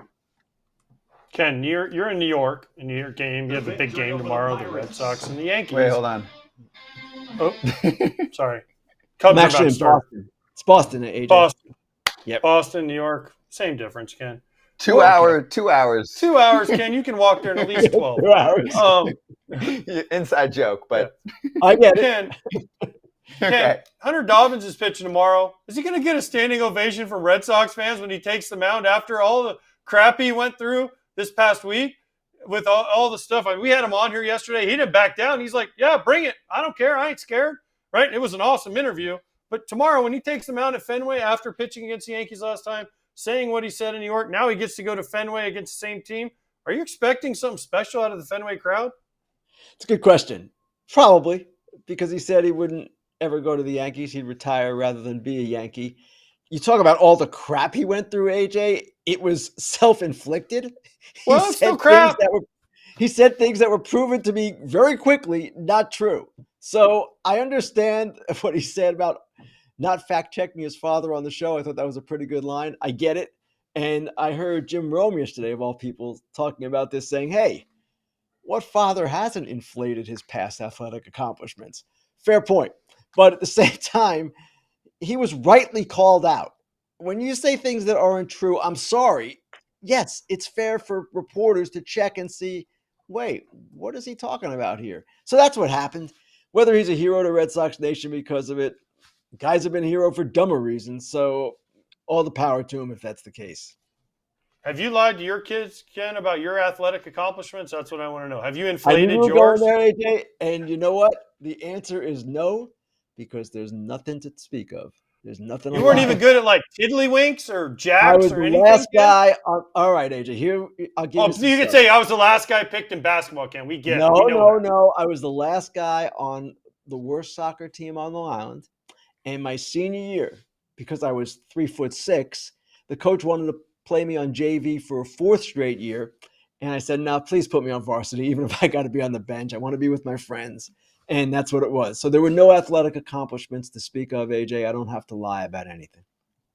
Ken, you're in New York game. You have a big game tomorrow, the Red Sox and the Yankees. Wait, hold on. Oh, sorry. Cubs I'm are actually about to in start. Boston. It's Boston, AJ. Boston. Yep. Boston, New York. Same difference, Ken. 2 hours. 2 hours. 2 hours, Ken. You can walk there in at least 12. 2 hours. Inside joke, but I get it. Ken, okay. Hunter Dobbins is pitching tomorrow. Is he going to get a standing ovation from Red Sox fans when he takes the mound after all the crap he went through this past week with all the stuff? We had him on here yesterday. He didn't back down. He's like, yeah, bring it. I don't care. I ain't scared. Right? It was an awesome interview. But tomorrow, when he takes the mound at Fenway after pitching against the Yankees last time, saying what he said in New York, now he gets to go to Fenway against the same team. Are you expecting something special out of the Fenway crowd? It's a good question. Probably, because he said he wouldn't ever go to the Yankees. He'd retire rather than be a Yankee. You talk about all the crap he went through, AJ. It was self-inflicted. Well, it's still crap. He said things that were proven to be very quickly not true. So I understand what he said about not fact-checking his father on the show. I thought that was a pretty good line. I get it. And I heard Jim Rome yesterday, of all people, talking about this, saying, hey, what father hasn't inflated his past athletic accomplishments? Fair point. But at the same time, he was rightly called out. When you say things that aren't true, I'm sorry. Yes, it's fair for reporters to check and see, wait, what is he talking about here? So that's what happened. Whether he's a hero to Red Sox Nation because of it, guys have been a hero for dumber reasons. So all the power to him if that's the case. Have you lied to your kids, Ken, about your athletic accomplishments? That's what I want to know. Have you inflated yours? Yours? There, AJ, and you know what? The answer is no, because there's nothing to speak of. There's nothing. You weren't even good at like tiddlywinks or jacks I was or the anything. last guy. All right, AJ. Here, I'll give you. So you could say I was the last guy picked in basketball. Ken, we get? No. I was the last guy on the worst soccer team on Long Island, and my senior year, because I was 3'6", the coach wanted to play me on JV for a 4th straight year, and I said, "No, please put me on varsity, even if I got to be on the bench. I want to be with my friends." And that's what it was. So there were no athletic accomplishments to speak of, AJ. I don't have to lie about anything.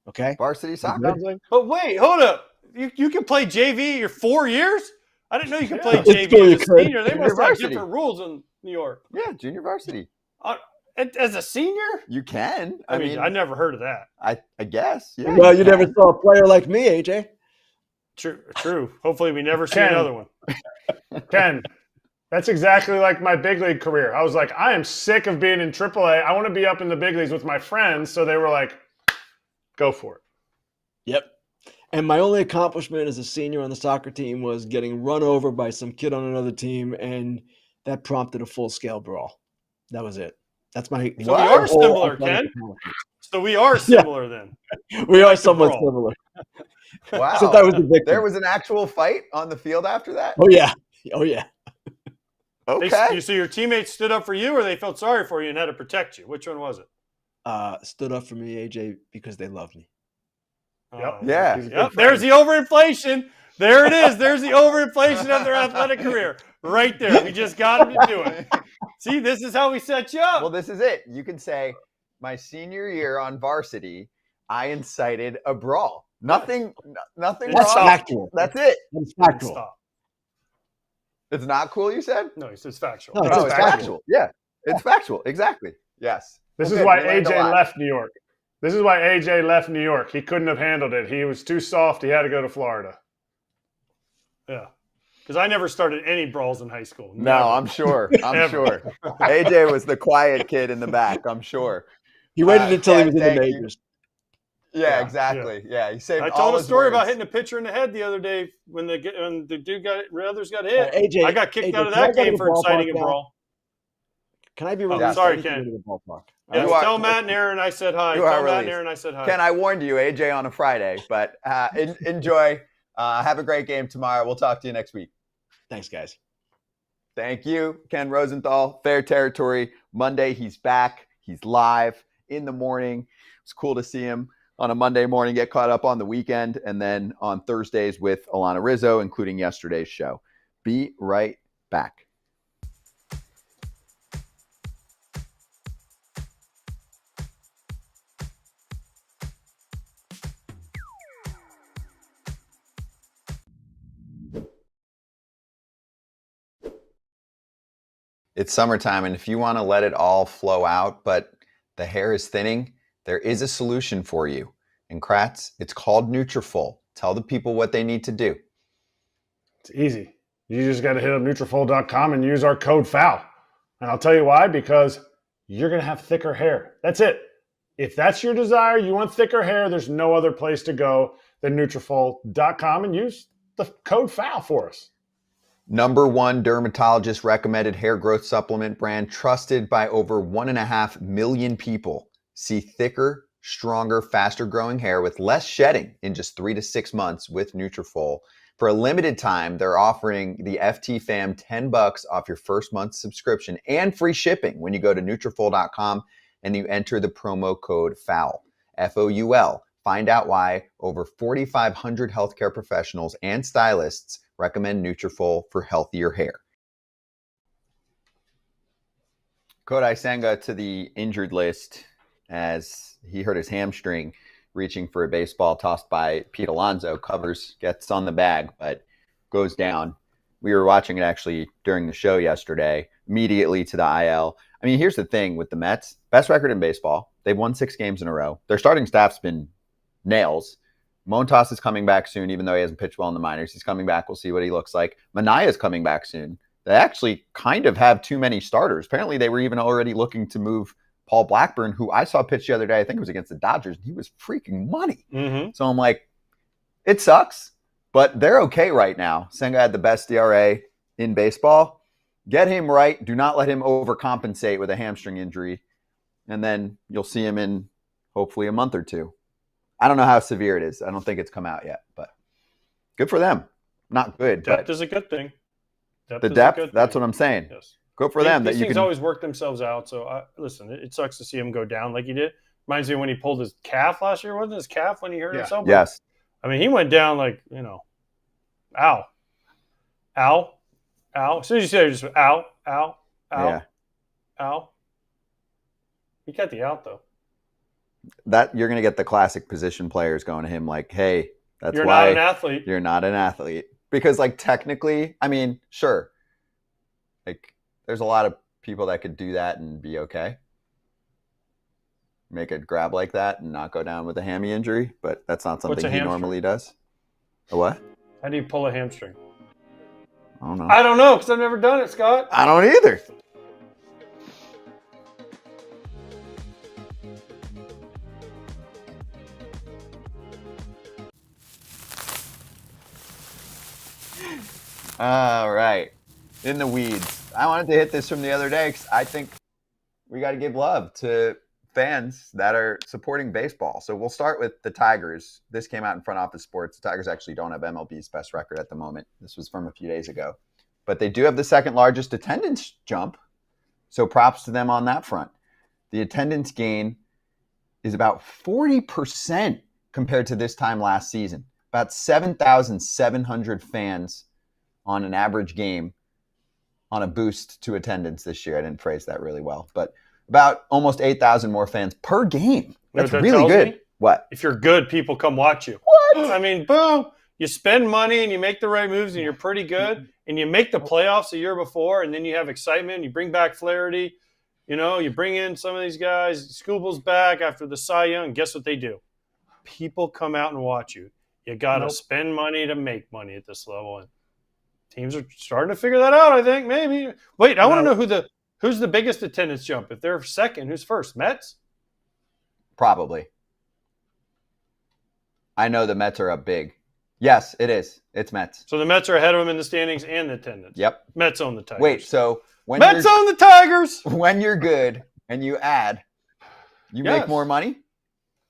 Okay? Varsity soccer. But wait, hold up. You can play JV your 4 years? I didn't know you could play JV as a senior. They must have different rules in New York. Yeah, junior varsity. As a senior? You can. I mean, I never heard of that. I guess. Yeah. Well, you never saw a player like me, AJ. True. Hopefully we never see another one. Ken, that's exactly like my big league career. I was like, I am sick of being in AAA. I want to be up in the big leagues with my friends. So they were like, go for it. Yep. And my only accomplishment as a senior on the soccer team was getting run over by some kid on another team, and that prompted a full-scale brawl. That was it. That's my. So we are similar, Ken. So we are similar then. We are somewhat similar. Wow. So that was the victim. There was an actual fight on the field after that? Oh, yeah. Okay. So your teammates stood up for you, or they felt sorry for you and had to protect you? Which one was it? Stood up for me, AJ, because they love me. Yep. There's the overinflation. There it is. There's the overinflation of their athletic career. Right there. We just got them to do it. See, this is how we set you up. Well, this is it. You can say, my senior year on varsity, I incited a brawl. Nothing That's wrong. factual. That's it. That's factual. Stop. It's not cool, you said? No, it's factual. No, It's factual. Yeah. It's factual. Exactly. Yes. This Well, is good. why We learned a AJ lot. left New York. This is why AJ left New York. He couldn't have handled it. He was too soft. He had to go to Florida. Yeah. Because I never started any brawls in high school. No, Never. I'm sure. I'm Ever. sure. AJ was the quiet kid in the back, I'm sure. He waited until he Ken, was in the thank you. majors. Yeah, Yeah, exactly. Yeah, he saved I all told a his story words. about hitting a pitcher in the head the other day when the others got hit. AJ, I got kicked AJ, out of can I that go to game the for inciting a ballpark now? brawl. Can I be Oh, released? sorry, I need to Ken. go to the ballpark. Yes, You are- tell Matt and Aaron I said hi. You are Tell Matt and released. Aaron I said hi. Ken, I warned you, AJ, on a Friday, but enjoy. Have a great game tomorrow. We'll talk to you next week. Thanks, guys. Thank you, Ken Rosenthal. Fair territory. Monday, he's back. He's live in the morning. It's cool to see him on a Monday morning, get caught up on the weekend, and then on Thursdays with Alana Rizzo, including yesterday's show. Be right back. It's summertime, and if you want to let it all flow out, but the hair is thinning, there is a solution for you. In Kratz, it's called Nutrafol. Tell the people what they need to do. It's easy. You just got to hit up Nutrafol.com and use our code FOUL. And I'll tell you why, because you're going to have thicker hair. That's it. If that's your desire, you want thicker hair, there's no other place to go than Nutrafol.com and use the code FOUL for us. #1 dermatologist recommended hair growth supplement brand trusted by over 1.5 million people. See thicker, stronger, faster growing hair with less shedding in just 3 to 6 months with Nutrafol. For a limited time, they're offering the FT fam $10 off your first month's subscription and free shipping when you go to Nutrafol.com and you enter the promo code FOUL, F-O-U-L. Find out why over 4,500 healthcare professionals and stylists recommend Nutrafol for healthier hair. Kodai Senga to the injured list as he hurt his hamstring reaching for a baseball tossed by Pete Alonso. Covers, gets on the bag, but goes down. We were watching it actually during the show yesterday, immediately to the IL. I mean, here's the thing with the Mets. Best record in baseball. They've won 6 games in a row. Their starting staff's been nails. Montas is coming back soon, even though he hasn't pitched well in the minors. He's coming back. We'll see what he looks like. Manaya's coming back soon. They actually kind of have too many starters. Apparently, they were even already looking to move Paul Blackburn, who I saw pitch the other day. I think it was against the Dodgers. And he was freaking money. Mm-hmm. So I'm like, it sucks, but they're okay right now. Senga had the best ERA in baseball. Get him right. Do not let him overcompensate with a hamstring injury. And then you'll see him in hopefully a month or two. I don't know how severe it is. I don't think it's come out yet, but good for them. Not good. Depth but is a good thing. the depth, that's what I'm saying. Yes. Good for them. These that you things can always work themselves out. So, listen, it sucks to see him go down like he did. Reminds me of when he pulled his calf last year. Wasn't his calf when he hurt himself? Yes. I mean, he went down like, ow. Ow. Ow. As soon as you say it, just ow, ow, ow, Yeah. ow. He got the out, though. That you're going to get the classic position players going to him like, hey, that's You're why not an athlete. you're not an athlete. Because like technically, I mean, sure. Like there's a lot of people that could do that and be okay. Make a grab like that and not go down with a hammy injury, but that's not What's a something he hamstring? normally does. A what? How do you pull a hamstring? I don't know. I don't know because I've never done it, Scott. I don't either. All right. In the weeds. I wanted to hit this from the other day because I think we got to give love to fans that are supporting baseball. So we'll start with the Tigers. This came out in Front Office Sports. The Tigers actually don't have MLB's best record at the moment. This was from a few days ago. But they do have the second largest attendance jump. So props to them on that front. The attendance gain is about 40% compared to this time last season. About 7,700 fans on an average game on a boost to attendance this year. I didn't phrase that really well, but about almost 8,000 more fans per game. That's what that really tells good. me? What? If you're good, people come watch you. What? I mean, boom. You spend money and you make the right moves and you're pretty good and you make the playoffs the year before and then you have excitement and you bring back Flaherty. You bring in some of these guys. Skubal's back after the Cy Young. Guess what they do? People come out and watch you. You got to spend money to make money at this level, and teams are starting to figure that out. I think maybe. Wait, I want to know who's the biggest attendance jump. If they're second, who's first? Mets? Probably. I know the Mets are up big. Yes, it is. It's Mets. So the Mets are ahead of them in the standings and the attendance. Yep. Mets own the Tigers. Wait, so Mets own the Tigers. When you're good and you add, you make more money?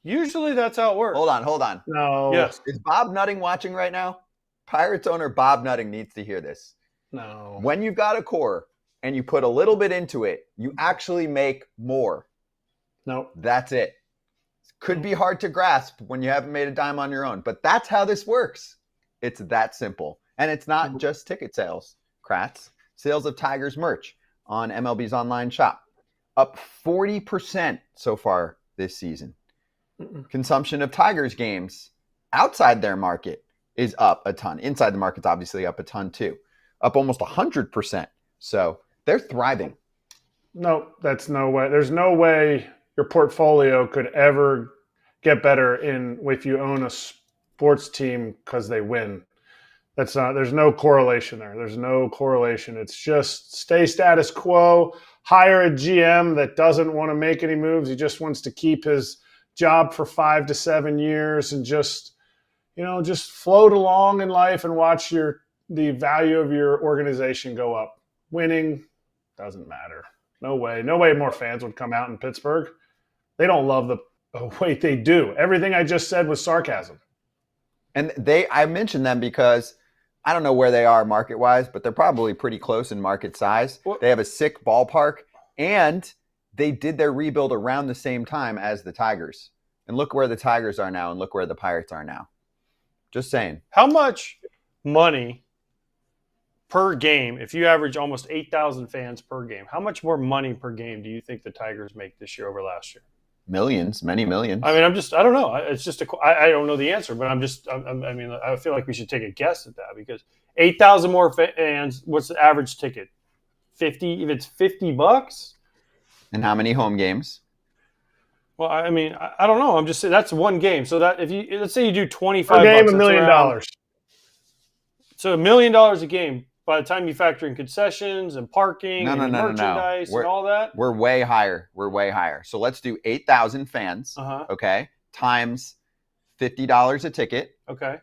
Usually that's how it works. Hold on. No. Yes. Is Bob Nutting watching right now? Pirates owner Bob Nutting needs to hear this. No. When you've got a core and you put a little bit into it, you actually make more. No. That's it. Could be hard to grasp when you haven't made a dime on your own, but that's how this works. It's that simple. And it's not just ticket sales, Kratz. Sales of Tigers merch on MLB's online shop, up 40% so far this season. Consumption of Tigers games outside their market is up a ton. Inside the market's obviously up a ton too, up almost 100%. So they're thriving. No, that's no way. There's no way your portfolio could ever get better if you own a sports team because they win. There's no correlation there. There's no correlation. It's just stay status quo, hire a GM that doesn't want to make any moves. He just wants to keep his job for 5 to 7 years and just float along in life and watch the value of your organization go up. Winning doesn't matter. No way more fans would come out in Pittsburgh. They don't love wait, they do. Everything I just said was sarcasm. And I mentioned them because I don't know where they are market-wise, but they're probably pretty close in market size. They have a sick ballpark, and they did their rebuild around the same time as the Tigers. And look where the Tigers are now, and look where the Pirates are now. Just saying. How much money per game, if you average almost 8,000 fans per game, how much more money per game do you think the Tigers make this year over last year? Millions, many millions. I mean, I don't know. It's just I don't know the answer, but I feel like we should take a guess at that because 8,000 more fans, what's the average ticket? 50, if it's $50. And how many home games? Well, I mean, I don't know. I'm just saying that's one game. So that let's say you do 25 per game, bucks, $1 million. So $1 million a game. By the time you factor in concessions and parking and merchandise and all that, we're way higher. So let's do 8,000 fans. Okay, times $50 a ticket. Okay,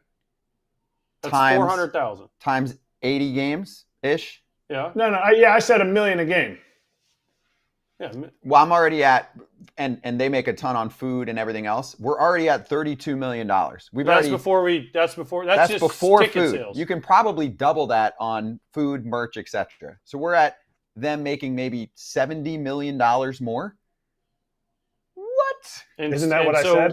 that's times 400,000 times 80 games ish. Yeah. No. I said $1 million a game. Yeah. Well, I'm already at, and they make a ton on food and everything else. We're already at $32 million. That's just before ticket food. sales. You can probably double that on food, merch, etc. So we're at them making maybe $70 million more. What? Isn't that what I said?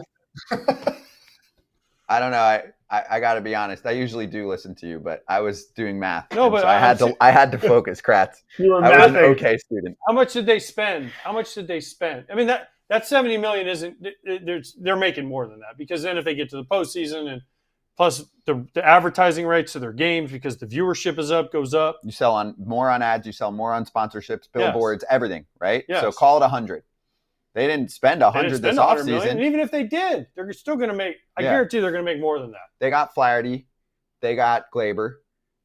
I don't know. I got to be honest. I usually do listen to you, but I was doing math. No, but so I had to focus, Kratz. You were I was an mathing. okay student. How much did they spend? I mean, that 70 million isn't. They're making more than that because then if they get to the postseason and plus the advertising rates of their games because the viewership goes up. You sell more on ads. You sell more on sponsorships, billboards, everything, right? Yes. So call it 100. They didn't spend 100 this offseason. And even if they did, they're still going to make. I guarantee they're going to make more than that. They got Flaherty. They got Glaber.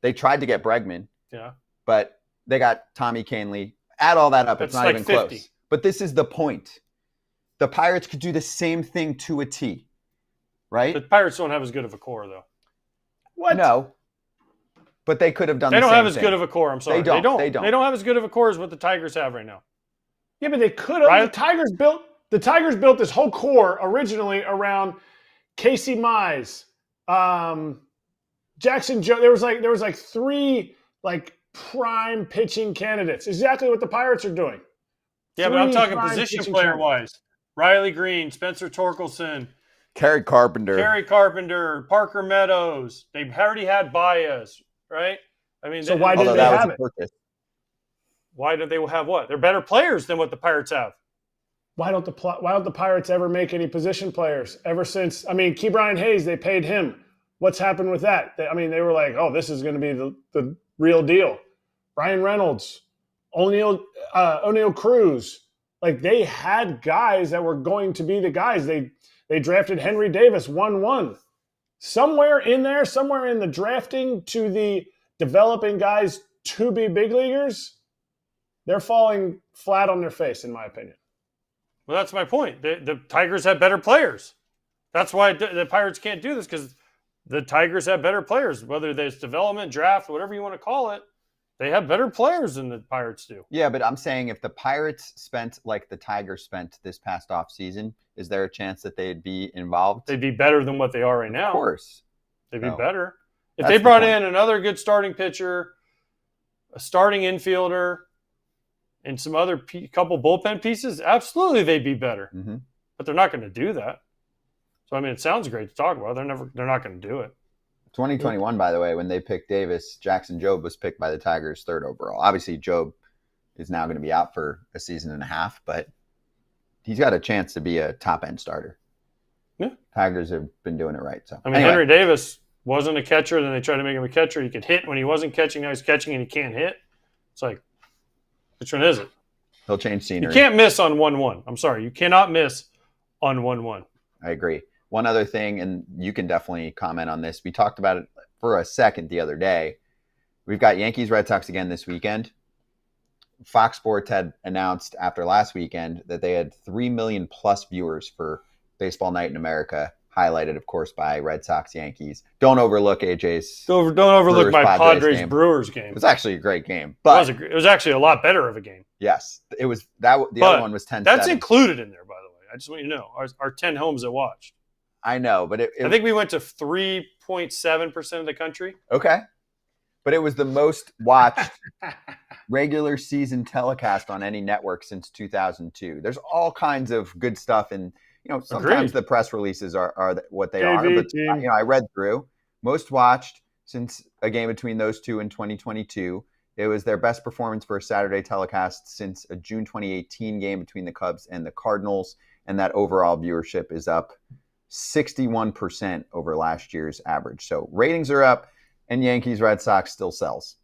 They tried to get Bregman. Yeah. But they got Tommy Kahnle. Add all that up. That's it's not like even 50. close. But this is the point. The Pirates could do the same thing to a T, right? The Pirates don't have as good of a core, though. What? No. But they could have done the same thing. They don't have as thing. good of a core. I'm sorry. They don't. They don't have as good of a core as what the Tigers have right now. Yeah, but they could have. Right? The Tigers built this whole core originally around Casey Mize, Jackson Joe. There was like 3 prime pitching candidates. Exactly what the Pirates are doing. Yeah, but I'm talking position player wise. Riley Green, Spencer Torkelson, Kerry Carpenter, Parker Meadows. They already had Baez, right? I mean, so why didn't they have it? Why don't they have what? They're better players than what the Pirates have. Why don't the Pirates ever make any position players ever since? I mean, Ke'Bryan Hayes, they paid him. What's happened with that? They were like, oh, this is going to be the real deal. Ryan Reynolds, O'Neal Cruz, Like, they had guys that were going to be the guys. They drafted Henry Davis 1-1. Somewhere in there, somewhere in the drafting to the developing guys to be big leaguers, they're falling flat on their face, in my opinion. Well, that's my point. The Tigers have better players. That's why the Pirates can't do this, because the Tigers have better players. Whether there's development, draft, whatever you want to call it, they have better players than the Pirates do. Yeah, but I'm saying if the Pirates spent like the Tigers spent this past offseason, is there a chance that they'd be involved? They'd be better than what they are right now. Of course. They'd be better. If That's they the brought point. in another good starting pitcher, a starting infielder, and some other couple bullpen pieces, absolutely they'd be better. Mm-hmm. But they're not going to do that. So, I mean, it sounds great to talk about. They're not going to do it. 2021, by the way, when they picked Davis, Jackson Jobe was picked by the Tigers 3rd overall. Obviously, Jobe is now going to be out for a season and a half, but he's got a chance to be a top-end starter. Yeah. Tigers have been doing it right. So, I mean, Henry Davis wasn't a catcher. Then they tried to make him a catcher. He could hit when he wasn't catching. Now he's catching and he can't hit. It's like, which one is it? he'll change scenery. You can't miss on 1-1. I'm sorry. You cannot miss on 1-1. I agree. One other thing, and you can definitely comment on this. We talked about it for a second the other day. We've got Yankees Red Sox again this weekend. Fox Sports had announced after last weekend that they had 3 million plus viewers for Baseball Night in America, highlighted, of course, by Red Sox Yankees. Don't overlook AJ's. Don't overlook my Padres game. Brewers game. It was actually a great game, but it was actually a lot better of a game. Yes, it was. Other one was 10-7. That's included in there, by the way. I just want you to know our 10 homes that watched. I know, but I think we went to 3.7% of the country. Okay, but it was the most watched regular season telecast on any network since 2002. There's all kinds of good stuff, and sometimes the press releases are what they are. But I read through most watched since a game between those two in 2022. It was their best performance for a Saturday telecast since a June 2018 game between the Cubs and the Cardinals, and that overall viewership is up 61% over last year's average. So ratings are up, and Yankees Red Sox still sells.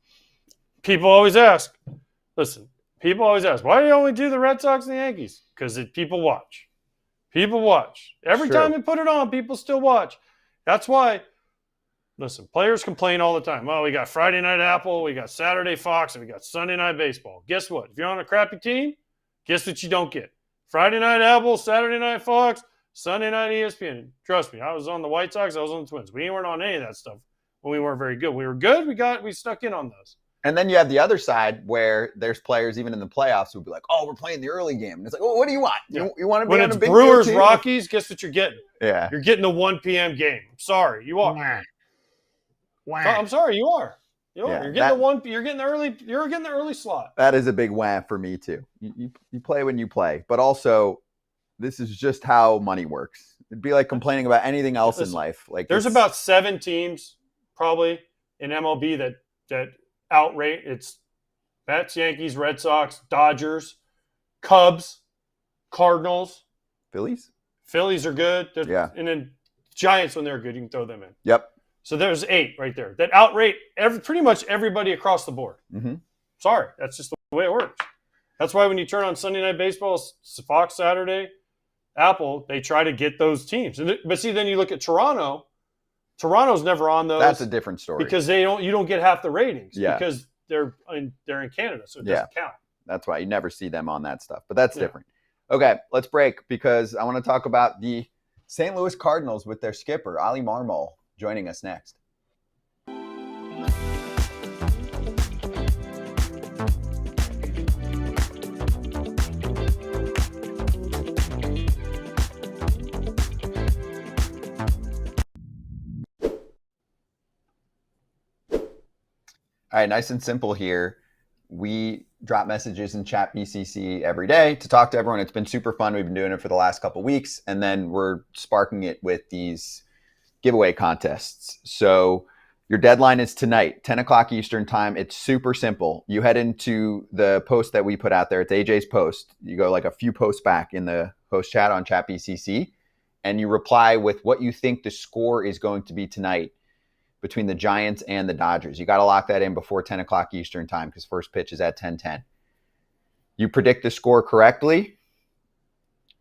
People always ask, why do you only do the Red Sox and the Yankees? Because people watch. People watch. Every time they put it on, people still watch. That's why, listen, players complain all the time. Well, we got Friday Night Apple, we got Saturday Fox, and we got Sunday Night Baseball. Guess what? If you're on a crappy team, guess what you don't get? Friday Night Apple, Saturday Night Fox, Sunday Night ESPN. Trust me, I was on the White Sox, I was on the Twins. We weren't on any of that stuff when we weren't very good. We were good, we stuck in on those. And then you have the other side where there's players even in the playoffs who would be like, "Oh, we're playing the early game." And it's like, "Well, what do you want? You want to be on a big Brewers team? Rockies? Guess what you're getting? Yeah, you're getting the 1 p.m. game. I'm sorry, you are. I'm sorry, you are. You're getting the early slot. That is a big wham for me too. You play when you play, but also this is just how money works. It'd be like complaining about anything else in life. Like there's about 7 teams probably in MLB that outrate. It's Mets, Yankees, Red Sox, Dodgers, Cubs, Cardinals, Phillies. Phillies are good. And then Giants, when they're good, you can throw them in. Yep. So there's 8 right there that outrate pretty much everybody across the board. Mm-hmm. Sorry, that's just the way it works. That's why when you turn on Sunday Night Baseball, Fox Saturday, Apple, they try to get those teams. But see, then you look at Toronto. Toronto's never on those. That's a different story because you don't get half the ratings because they're in Canada, so it doesn't count. That's why you never see them on that stuff. But that's different. Okay, let's break because I want to talk about the St. Louis Cardinals with their skipper, Oli Marmol, joining us next. All right, nice and simple here. We drop messages in ChatBCC every day to talk to everyone. It's been super fun. We've been doing it for the last couple of weeks, and then we're sparking it with these giveaway contests. So your deadline is tonight, 10 o'clock Eastern time. It's super simple. You head into the post that we put out there. It's AJ's post. You go like a few posts back in the host chat on ChatBCC, and you reply with what you think the score is going to be tonight between the Giants and the Dodgers. You got to lock that in before 10 o'clock Eastern time because first pitch is at 10:10. You predict the score correctly,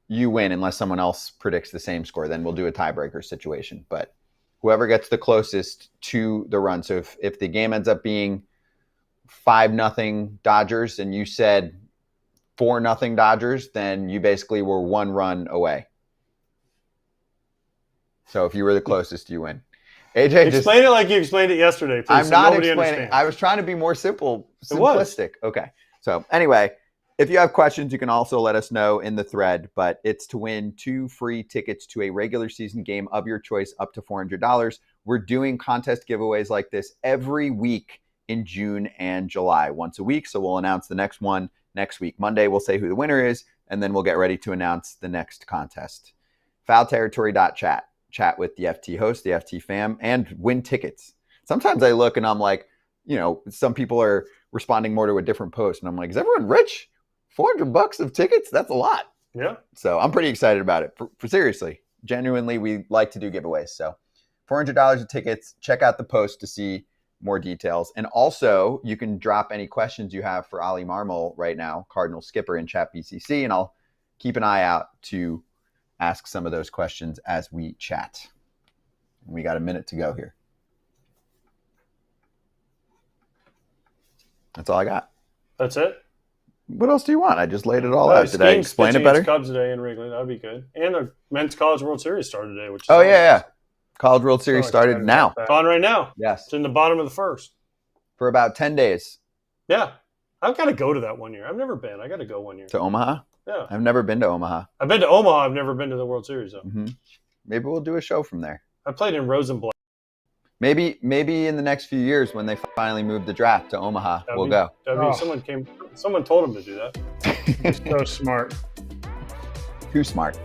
you win unless someone else predicts the same score. Then we'll do a tiebreaker situation. But whoever gets the closest to the run. So if the game ends up being 5-0 Dodgers and you said 4-0 Dodgers, then you basically were 1 run away. So if you were the closest, you win. AJ, explain it like you explained it yesterday, please. I'm not explaining. Understands. I was trying to be more simplistic. Okay. So anyway, if you have questions, you can also let us know in the thread, but it's to win 2 free tickets to a regular season game of your choice up to $400. We're doing contest giveaways like this every week in June and July, once a week. So we'll announce the next one next week. Monday, we'll say who the winner is, and then we'll get ready to announce the next contest. Foulterritory.chat. Chat with the FT host, the FT fam, and win tickets. Sometimes I look and I'm like, some people are responding more to a different post, and I'm like, is everyone rich? $400 of tickets? That's a lot. Yeah. So I'm pretty excited about it. For seriously, genuinely, we like to do giveaways. So $400 of tickets. Check out the post to see more details. And also, you can drop any questions you have for Oli Marmol right now, Cardinal skipper in ChatBCC, and I'll keep an eye out to ask some of those questions as we chat. We got a minute to go here. That's all I got. That's it? What else do you want? I just laid it all out. Did I explain it better? Cubs today in Wrigley. That would be good. And the Men's College World Series started today. Which is yeah. College World Series started now. It's on right now. Yes. It's in the bottom of the first. For about 10 days. Yeah. I've got to go to that one year. I've never been. I got to go one year. To Omaha? Yeah. I've never been to Omaha. I've been to Omaha. I've never been to the World Series, though. Mm-hmm. Maybe we'll do a show from there. I played in Rosenblatt. Maybe in the next few years when they finally move the draft to Omaha, we'll go. Someone told him to do that. So smart. Too smart.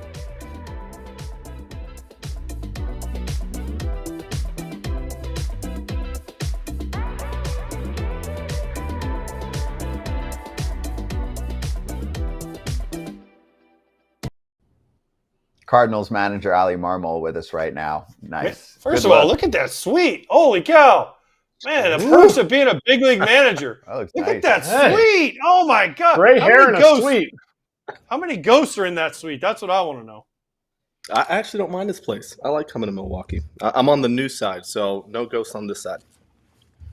Cardinals manager Oli Marmol with us right now. Nice. First of all, look at that suite. Holy cow. Man, the perks of being a big league manager. Look at that suite. Oh, my God. Gray hair in a suite. How many ghosts are in that suite? That's what I want to know. I actually don't mind this place. I like coming to Milwaukee. I'm on the new side, so no ghosts on this side.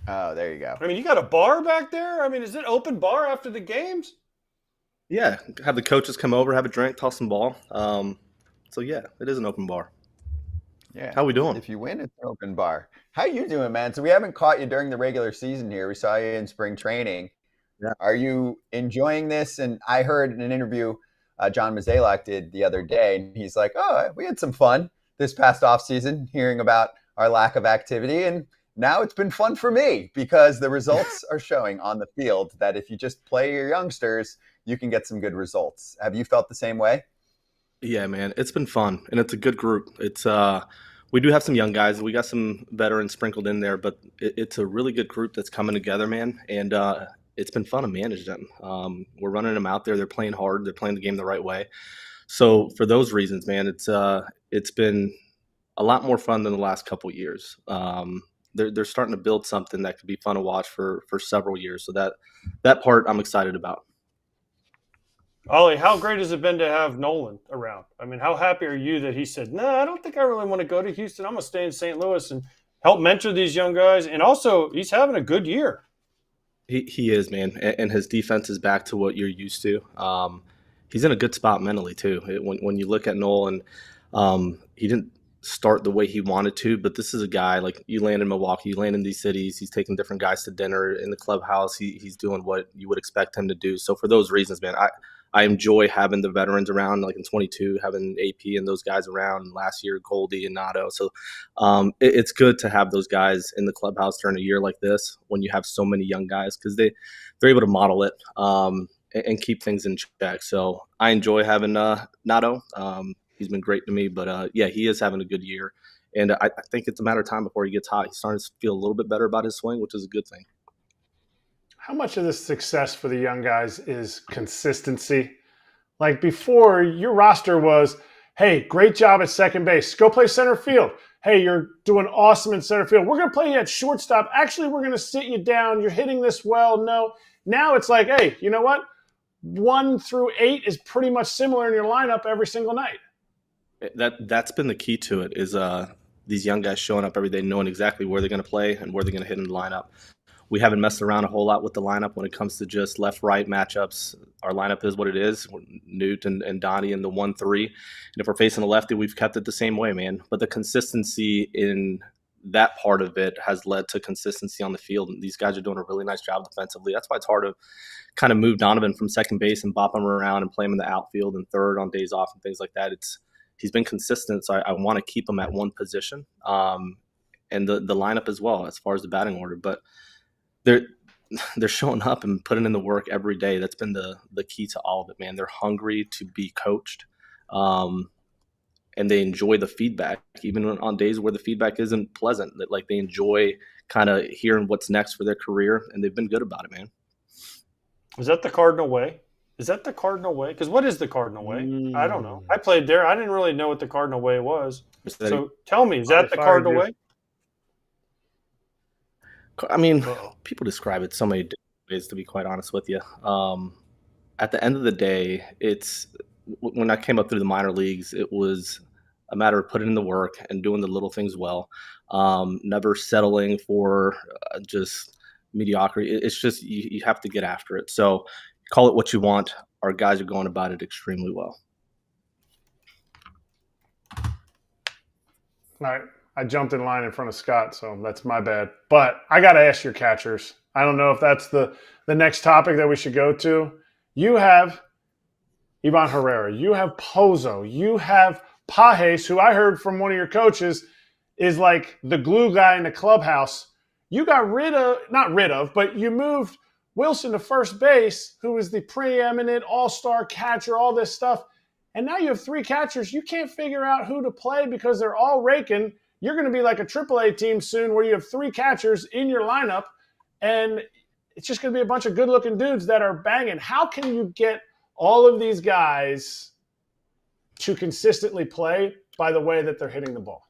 Oh, there you go. I mean, you got a bar back there? I mean, is it open bar after the games? Yeah, have the coaches come over, have a drink, toss some ball. So, yeah, it is an open bar. Yeah. How we doing? If you win, it's an open bar. How you doing, man? So we haven't caught you during the regular season here. We saw you in spring training. Yeah. Are you enjoying this? And I heard in an interview John Misiorowski did the other day, and he's like, oh, we had some fun this past offseason hearing about our lack of activity. And now it's been fun for me because the results are showing on the field that if you just play your youngsters, you can get some good results. Have you felt the same way? Yeah, man, it's been fun, and it's a good group. It's we do have some young guys. We got some veterans sprinkled in there, but it's a really good group that's coming together, man, and it's been fun to manage them. We're running them out there. They're playing hard. They're playing the game the right way. So for those reasons, man, it's been a lot more fun than the last couple of years. They're starting to build something that could be fun to watch for several years. So that part I'm excited about. Oli, how great has it been to have Nolan around? I mean, how happy are you that he said, no, I don't think I really want to go to Houston. I'm going to stay in St. Louis and help mentor these young guys. And also, he's having a good year. He is, man. And his defense is back to what you're used to. He's in a good spot mentally, too. When you look at Nolan, he didn't start the way he wanted to, but this is a guy, like, you land in Milwaukee, you land in these cities, he's taking different guys to dinner in the clubhouse. He's doing what you would expect him to do. So for those reasons, man, I enjoy having the veterans around, like in 22, having AP and those guys around. Last year, Goldie and Otto. So it's good to have those guys in the clubhouse during a year like this when you have so many young guys because they're able to model it and keep things in check. So I enjoy having Otto. He's been great to me. But, yeah, he is having a good year. And I think it's a matter of time before he gets hot. He's starting to feel a little bit better about his swing, which is a good thing. How much of the success for the young guys is consistency? Like before, your roster was, hey, great job at second base. Go play center field. Hey, you're doing awesome in center field. We're going to play you at shortstop. Actually, we're going to sit you down. You're hitting this well. No. Now it's like, hey, you know what? 1 through 8 is pretty much similar in your lineup every single night. That's been the key to it is these young guys showing up every day, knowing exactly where they're going to play and where they're going to hit in the lineup. We haven't messed around a whole lot with the lineup when it comes to just left-right matchups. Our lineup is what it is. Newt and Donnie in the 1-3. And if we're facing a lefty, we've kept it the same way, man. But the consistency in that part of it has led to consistency on the field. And these guys are doing a really nice job defensively. That's why it's hard to kind of move Donovan from second base and bop him around and play him in the outfield and third on days off and things like that. He's been consistent, so I want to keep him at one position, and the lineup as well as far as the batting order. But they're showing up and putting in the work every day. That's been the key to all of it, man. They're hungry to be coached, and they enjoy the feedback, even on days where the feedback isn't pleasant. That like they enjoy kind of hearing what's next for their career, and they've been good about it, man. Is that the Cardinal way? Because what is the Cardinal way? I don't know. I played there. I didn't really know what the Cardinal way was. So tell me, is that the Cardinal way? I mean, people describe it so many different ways, to be quite honest with you. At the end of the day, when I came up through the minor leagues, it was a matter of putting in the work and doing the little things well, never settling for just mediocrity. It's just you have to get after it. So call it what you want. Our guys are going about it extremely well. All right. I jumped in line in front of Scott, so that's my bad. But I got to ask your catchers. I don't know if that's the next topic that we should go to. You have Ivan Herrera. You have Pozo. You have Pages, who I heard from one of your coaches is like the glue guy in the clubhouse. You got but you moved Wilson to first base, who was the preeminent all-star catcher, all this stuff. And now you have 3 catchers. You can't figure out who to play because they're all raking. You're going to be like a AAA team soon where you have 3 catchers in your lineup, and it's just going to be a bunch of good-looking dudes that are banging. How can you get all of these guys to consistently play by the way that they're hitting the ball?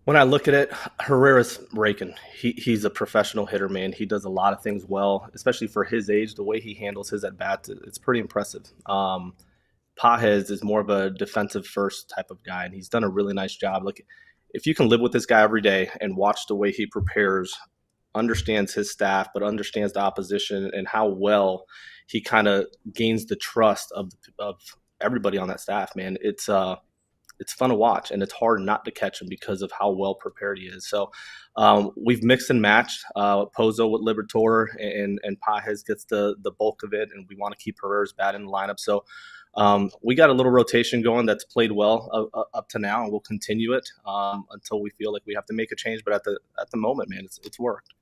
When I look at it, Herrera's raking. He's a professional hitter, man. He does a lot of things well, especially for his age. The way he handles his at-bats, it's pretty impressive. Pages is more of a defensive first type of guy, and he's done a really nice job. Like, if you can live with this guy every day and watch the way he prepares, understands his staff, but understands the opposition and how well he kind of gains the trust of everybody on that staff, man, it's fun to watch, and it's hard not to catch him because of how well prepared he is. So we've mixed and matched Pozo with Liberatore, and Pages gets the bulk of it, and we want to keep Herrera's bat in the lineup. So we got a little rotation going that's played well up to now, and we'll continue it until we feel like we have to make a change. But at the moment, man, it's worked.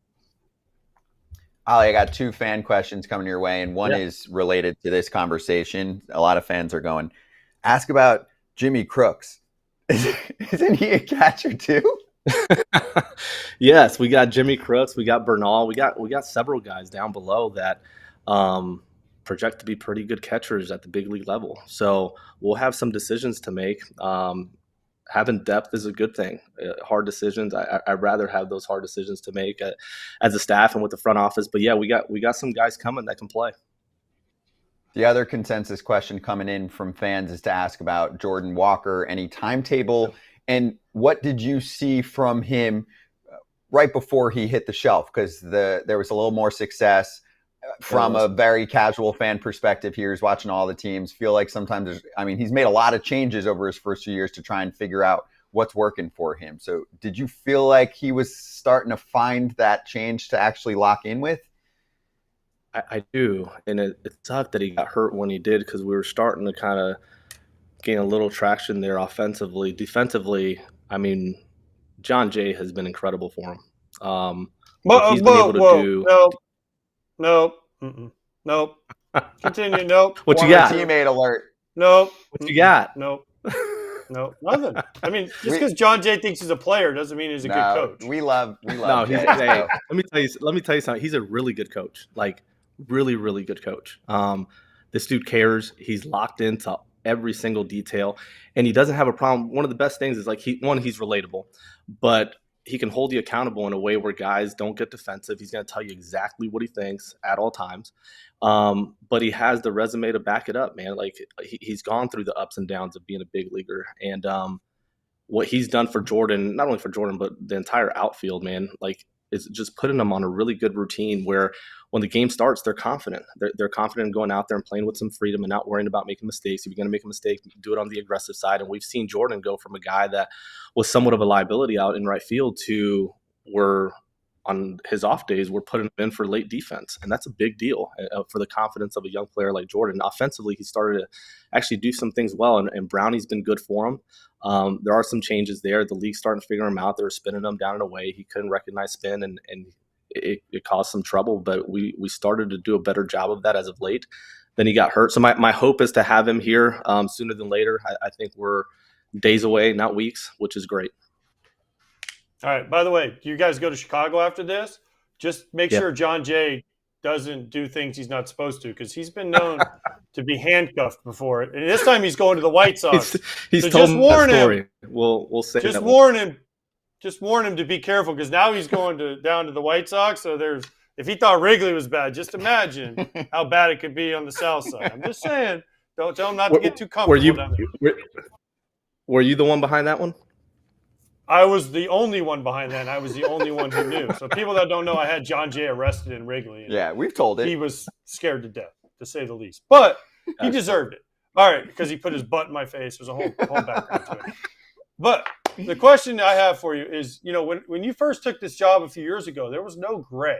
Oli, I got 2 fan questions coming your way, and one is related to this conversation. A lot of fans are going, ask about Jimmy Crooks. Isn't he a catcher too? Yes, we got Jimmy Crooks, we got Bernal, we got several guys down below that project to be pretty good catchers at the big league level. So we'll have some decisions to make. Having depth is a good thing. Hard decisions, I'd rather have those hard decisions to make as a staff and with the front office. But yeah, we got some guys coming that can play. The other consensus question coming in from fans is to ask about Jordan Walker, any timetable, and what did you see from him right before he hit the shelf? Because there was a little more success from a very casual fan perspective here. He's watching all the teams. Feel like sometimes he's made a lot of changes over his first few years to try and figure out what's working for him. So did you feel like he was starting to find that change to actually lock in with? I do, and it sucked that he got hurt when he did because we were starting to kind of gain a little traction there offensively. Defensively, John Jay has been incredible for him. He's been able to do. Nope. Continue. Nope. What you got? Teammate alert. Nope. What you got? Nope. No, nothing. Just because John Jay thinks he's a player doesn't mean he's a good coach. We love. No, Jay, let me tell you something. He's a really good coach. Like, really, really good coach. This dude cares. He's locked into every single detail, and he doesn't have a problem. One of the best things is he's relatable, but he can hold you accountable in a way where guys don't get defensive. He's going to tell you exactly what he thinks at all times. But he has the resume to back it up, man. Like he's gone through the ups and downs of being a big leaguer. And what he's done for Jordan, not only for Jordan, but the entire outfield, man, like is just putting them on a really good routine where when the game starts, they're confident. They're confident in going out there and playing with some freedom and not worrying about making mistakes. If you're going to make a mistake, do it on the aggressive side. And we've seen Jordan go from a guy that was somewhat of a liability out in right field to where on his off days, we're putting him in for late defense. And that's a big deal for the confidence of a young player like Jordan. Offensively, he started to actually do some things well, and Brownie's been good for him. There are some changes there. The league's starting to figure him out. They were spinning him down and away. He couldn't recognize spin, and it caused some trouble. But we started to do a better job of that as of late. Then he got hurt. So my hope is to have him here sooner than later. I think we're days away, not weeks, which is great. All right. By the way, do you guys go to Chicago after this? Just make sure John Jay doesn't do things he's not supposed to, because he's been known to be handcuffed before. And this time he's going to the White Sox. He's so told just me warn that story. him. We'll say just that. Warn him. Just warn him to be careful, because now he's going down to the White Sox. So if he thought Wrigley was bad, just imagine how bad it could be on the south side. I'm just saying, don't tell him not to get too comfortable down there. Were you the one behind that one? I was the only one behind that, and I was the only one who knew. So people that don't know, I had John Jay arrested in Wrigley. Yeah, we've told it. He was scared to death, to say the least. But he deserved it. All right, because he put his butt in my face. There's a whole background to it. But the question I have for you is, when you first took this job a few years ago, there was no gray,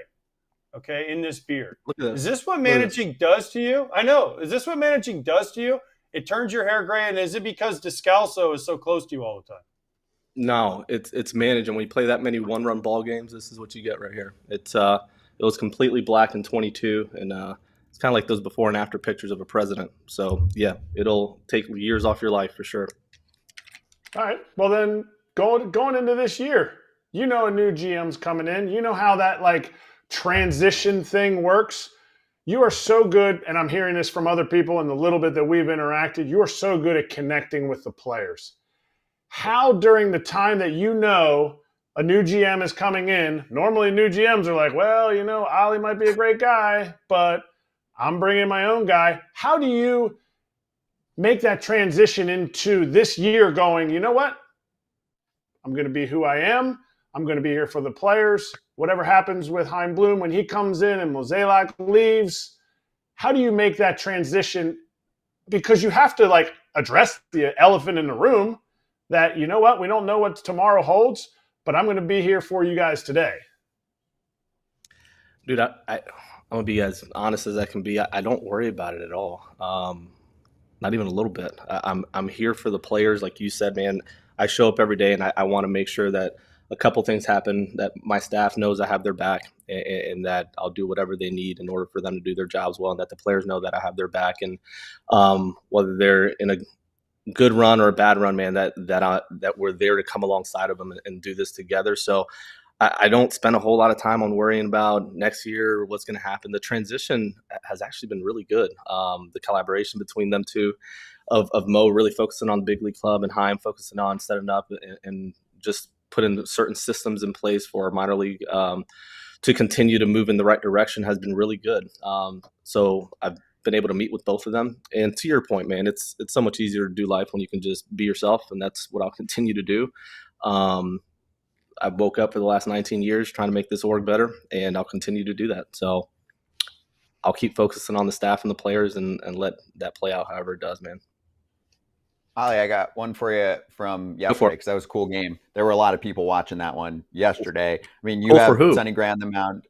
okay, in this beard. Is this what managing does to you? I know. Is this what managing does to you? It turns your hair gray, and is it because Descalso is so close to you all the time? No, it's managing. When you play that many one-run ball games, this is what you get right here. It was completely black in 22, and it's kind of like those before and after pictures of a president. So, yeah, it'll take years off your life for sure. All right. Well, then going into this year, a new GM's coming in. You know how that, transition thing works. You are so good, and I'm hearing this from other people in the little bit that we've interacted, you are so good at connecting with the players. How during the time that a new GM is coming in, normally new GMs are like, well, Oli might be a great guy, but I'm bringing my own guy. How do you make that transition into this year going, you know what? I'm going to be who I am. I'm going to be here for the players. Whatever happens with Chaim Bloom when he comes in and Mozeliak leaves, how do you make that transition? Because you have to, address the elephant in the room that, you know what, we don't know what tomorrow holds, but I'm going to be here for you guys today. Dude, I'm going to be as honest as I can be. I don't worry about it at all. Not even a little bit. I'm here for the players. Like you said, man, I show up every day, and I want to make sure that a couple things happen, that my staff knows I have their back, and that I'll do whatever they need in order for them to do their jobs well, and that the players know that I have their back. And whether they're in a good run or a bad run, man, that we're there to come alongside of them and do this together. So I don't spend a whole lot of time on worrying about next year, what's going to happen. The transition has actually been really good. The collaboration between them two, of Mo really focusing on the big league club and Chaim focusing on setting up and just putting certain systems in place for our minor league to continue to move in the right direction has been really good. So I've been able to meet with both of them. And to your point, man, it's so much easier to do life when you can just be yourself, and that's what I'll continue to do. I woke up for the last 19 years trying to make this org better, and I'll continue to do that. So I'll keep focusing on the staff and the players and let that play out however it does, man. Oli, I got one for you from yesterday because that was a cool game. There were a lot of people watching that one yesterday. I mean, you have Sonny Gray on the mound.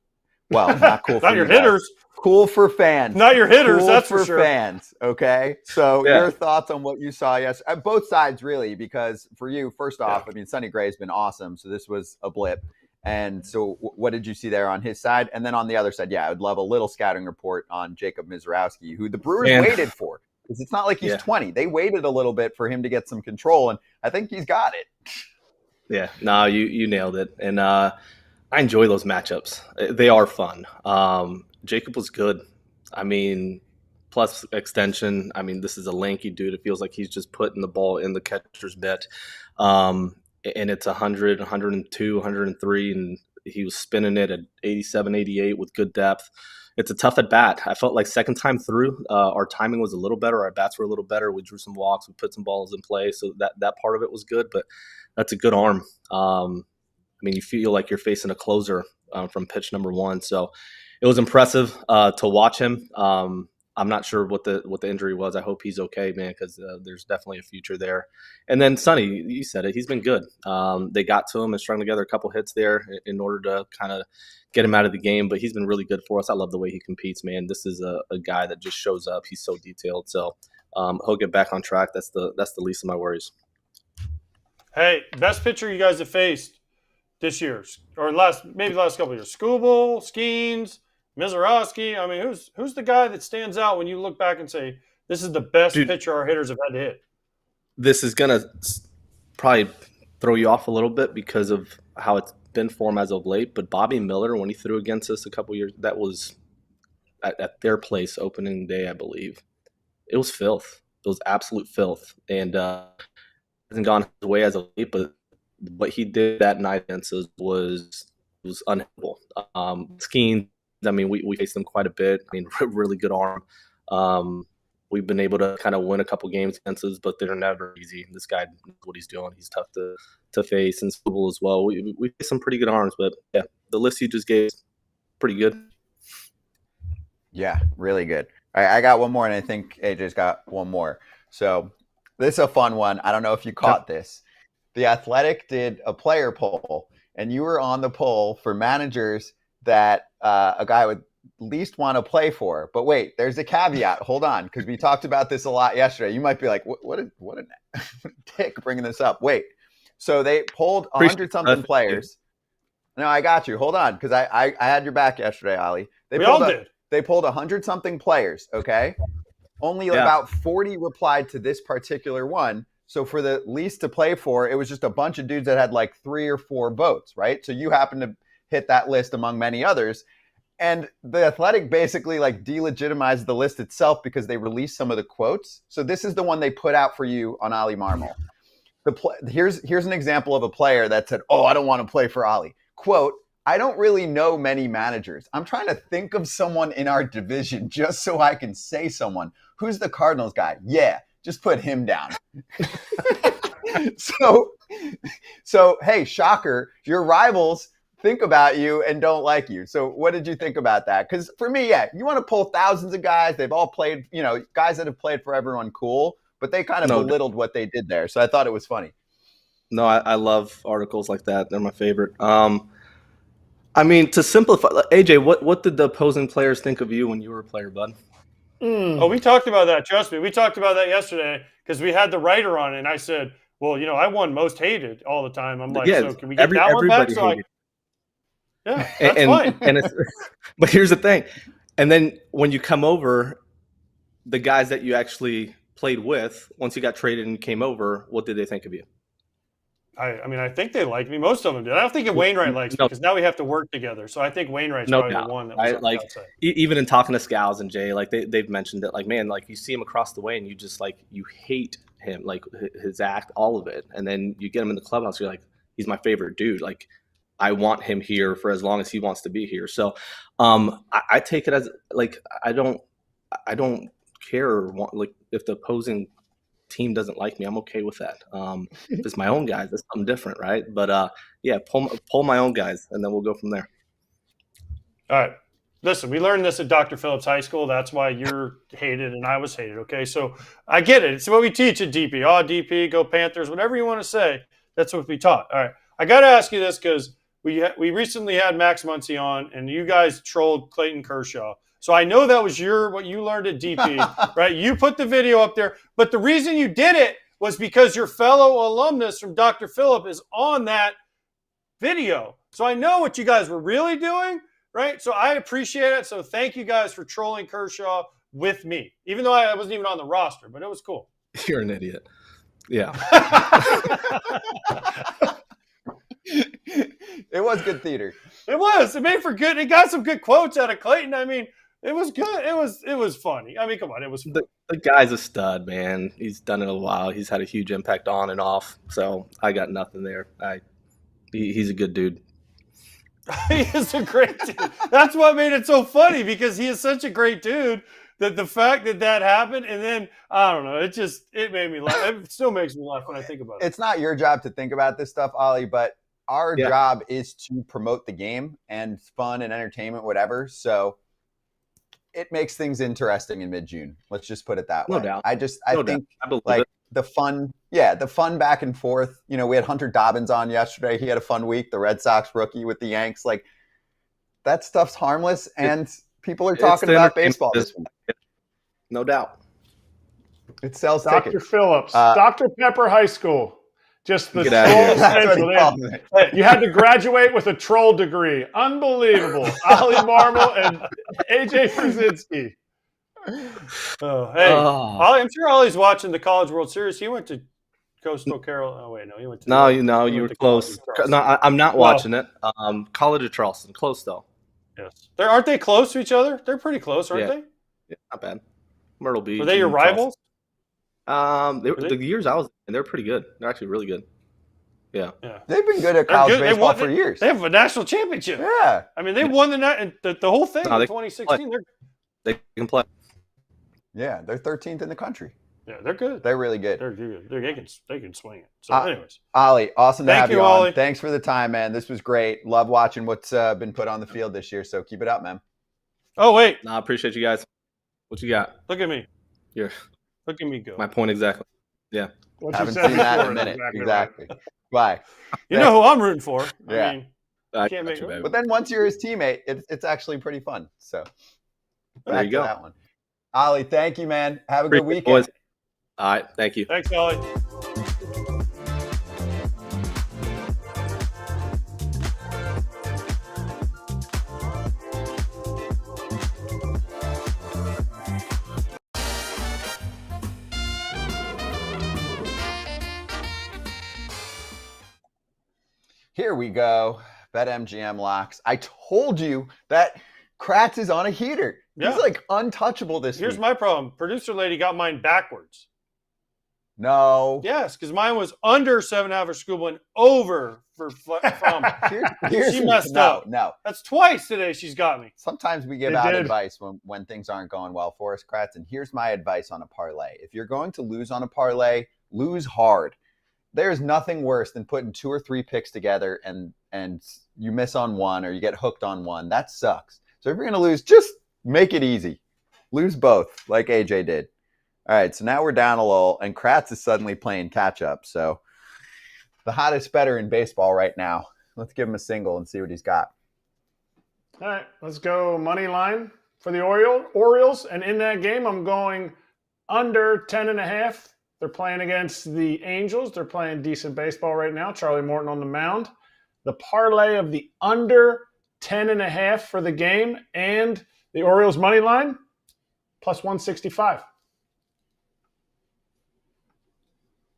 Well, not cool for not your hitters. Cool for fans. Not your hitters, cool that's for sure. Fans, okay? So your thoughts on what you saw yesterday? Both sides, really, because for you, first off, I mean, Sonny Gray's been awesome, so this was a blip. And so what did you see there on his side? And then on the other side, I would love a little scouting report on Jacob Misiorowski, who the Brewers waited for. Because it's not like he's 20. They waited a little bit for him to get some control, and I think he's got it. Yeah, no, you nailed it. And I enjoy those matchups. They are fun. Jacob was good. I mean, plus extension. I mean, this is a lanky dude. It feels like he's just putting the ball in the catcher's mitt. and it's 100, 102, 103, and he was spinning it at 87, 88 with good depth. It's a tough at bat. I felt like second time through, our timing was a little better. Our bats were a little better. We drew some walks. We put some balls in play. So that part of it was good, but that's a good arm. I mean, you feel like you're facing a closer from pitch number one. So it was impressive to watch him. I'm not sure what the injury was. I hope he's okay, man, because there's definitely a future there. And then Sonny, you said it. He's been good. They got to him and strung together a couple hits there in order to kind of get him out of the game. But he's been really good for us. I love the way he competes, man. This is a guy that just shows up. He's so detailed. So he'll get back on track. That's the least of my worries. Hey, best pitcher you guys have faced this year, or maybe the last couple of years. Skubal, Skeens, Misiorowski. I mean, who's the guy that stands out when you look back and say, this is the best pitcher our hitters have had to hit? This is going to probably throw you off a little bit because of how it's been for him as of late. But Bobby Miller, when he threw against us a couple years, that was at their place opening day, I believe. It was filth. It was absolute filth. And hasn't gone his way as of late, but what he did that night against us was unhittable. Skeens, I mean, we faced them quite a bit. I mean, really good arm. We've been able to kind of win a couple games against us, but they're never easy. This guy knows what he's doing. He's tough to face, and Skubal as well. We faced some pretty good arms, but yeah, the list you just gave is pretty good. Yeah, really good. All right, I got one more, and I think AJ's got one more. So this is a fun one. I don't know if you caught this. The Athletic did a player poll, and you were on the poll for managers that a guy would least want to play for. But wait, there's a caveat. Hold on, because we talked about this a lot yesterday. You might be like, what a dick bringing this up. Wait. So they polled 100-something players. No, I got you. Hold on, because I had your back yesterday, Oli. We all did. They polled 100-something players, okay? Only about 40 replied to this particular one. So for the least to play for, it was just a bunch of dudes that had like 3 or 4 votes, right? So you happen to hit that list among many others. And the Athletic basically like delegitimized the list itself because they released some of the quotes. So this is the one they put out for you on Oli Marmol. Here's an example of a player that said, "Oh, I don't want to play for Oli." Quote, "I don't really know many managers. I'm trying to think of someone in our division just so I can say someone. Who's the Cardinals guy? Yeah, just put him down." So hey, shocker, your rivals think about you and don't like you. So what did you think about that? Because for me, yeah, you want to pull thousands of guys. They've all played, guys that have played for everyone, cool. But they kind of belittled what they did there. So I thought it was funny. No, I love articles like that. They're my favorite. I mean, to simplify, AJ, what did the opposing players think of you when you were a player, bud? Oh, we talked about that. Trust me. We talked about that yesterday because we had the writer on it. And I said, well, I won most hated all the time. I'm like, so can we get that one back? So yeah, that's fine. But here's the thing. And then when you come over, the guys that you actually played with, once you got traded and came over, what did they think of you? I mean, I think they like me. Most of them did. I don't think Wainwright likes me because now we have to work together. So I think Wainwright's probably the one that was like even in talking to Scals and Jay, like they've mentioned it. Like, man, like you see him across the way and you just like you hate him, like his act, all of it. And then you get him in the clubhouse, you're like, he's my favorite dude. Like I want him here for as long as he wants to be here. So I take it as like I don't care like if the opposing team doesn't like me, I'm okay with that. If it's my own guys, that's something different, right? But yeah, pull my own guys, and then we'll go from there. All right. Listen, we learned this at Dr. Phillips High School. That's why you're hated and I was hated, okay? So I get it. It's what we teach at DP. DP, go Panthers, whatever you want to say. That's what we taught. All right. I got to ask you this because we recently had Max Muncy on, and you guys trolled Clayton Kershaw. So I know that was what you learned at DP, right? You put the video up there, but the reason you did it was because your fellow alumnus from Dr. Phillip is on that video. So I know what you guys were really doing, right? So I appreciate it. So thank you guys for trolling Kershaw with me, even though I wasn't even on the roster, but it was cool. You're an idiot. Yeah. It was good theater. It was. It made for good. It got some good quotes out of Clayton. I mean, It was good. It was funny. I mean, come on, it was fun. The guy's a stud, man. He's done it a while. He's had a huge impact on and off. So I got nothing there. He's a good dude. He is a great dude. That's what made it so funny, because he is such a great dude that the fact that happened, and then I don't know, it made me laugh. It still makes me laugh when I think about it. It's not your job to think about this stuff, Oli, but our job is to promote the game and fun and entertainment, whatever. So it makes things interesting in mid-June. Let's just put it that way. No doubt. I think like the fun back and forth. You know, we had Hunter Dobbins on yesterday. He had a fun week. The Red Sox rookie with the Yanks. Like, that stuff's harmless, and people are talking about baseball this week. No doubt. It sells Dr. tickets. Phillips, Dr. Pepper High School. Just the Get out of here. troll central. You had to graduate with a troll degree. Unbelievable. Oli Marmol and AJ Pierzynski. Oh, hey, Ollie, I'm sure Ollie's watching the College World Series. He went to Coastal Carolina. Oh wait, no, he went to. You were close. No, I'm not watching it. College of Charleston, close though. Yes, aren't they close to each other? They're pretty close, aren't they? Yeah, not bad. Myrtle Beach. Were they your rivals? The years I was in, they're pretty good. They're actually really good. Yeah. They've been good at college baseball for years. They have a national championship. Yeah. I mean, they won the whole thing in 2016. They can play. Yeah, they're 13th in the country. Yeah, they're good. They're really good. They're good. They can swing it. So, anyways. Oli, awesome to have you on. Ollie. Thanks for the time, man. This was great. Love watching what's been put on the field this year, so keep it up, man. Oh, wait. I appreciate you guys. What you got? Look at me. Look at me go. My point exactly. Yeah. Haven't seen that in a minute. Exactly. Bye. You know who I'm rooting for. Yeah. I mean, can't make it. But then once you're his teammate, it's actually pretty fun. So there you go. That one. Oli, thank you, man. Have a good weekend. Boys. All right. Thank you. Thanks, Ollie. Here we go. BetMGM locks. I told you that Kratz is on a heater. He's like untouchable this week. Here's my problem. Producer lady got mine backwards. No. Yes, because mine was under 7.5 for Skubal and over for Here's she messed up. No. That's twice today she's got me. Sometimes we give out advice when things aren't going well for us, Kratz. And here's my advice on a parlay. If you're going to lose on a parlay, lose hard. There's nothing worse than putting 2 or 3 picks together and you miss on one or you get hooked on one. That sucks. So if you're going to lose, just make it easy. Lose both, like AJ did. All right, so now we're down a little, and Kratz is suddenly playing catch-up. So the hottest bettor in baseball right now. Let's give him a single and see what he's got. All right, let's go money line for the Orioles. And in that game, I'm going under 10.5. They're playing against the Angels. They're playing decent baseball right now. Charlie Morton on the mound. The parlay of the under 10.5 for the game and the Orioles money line, plus 165.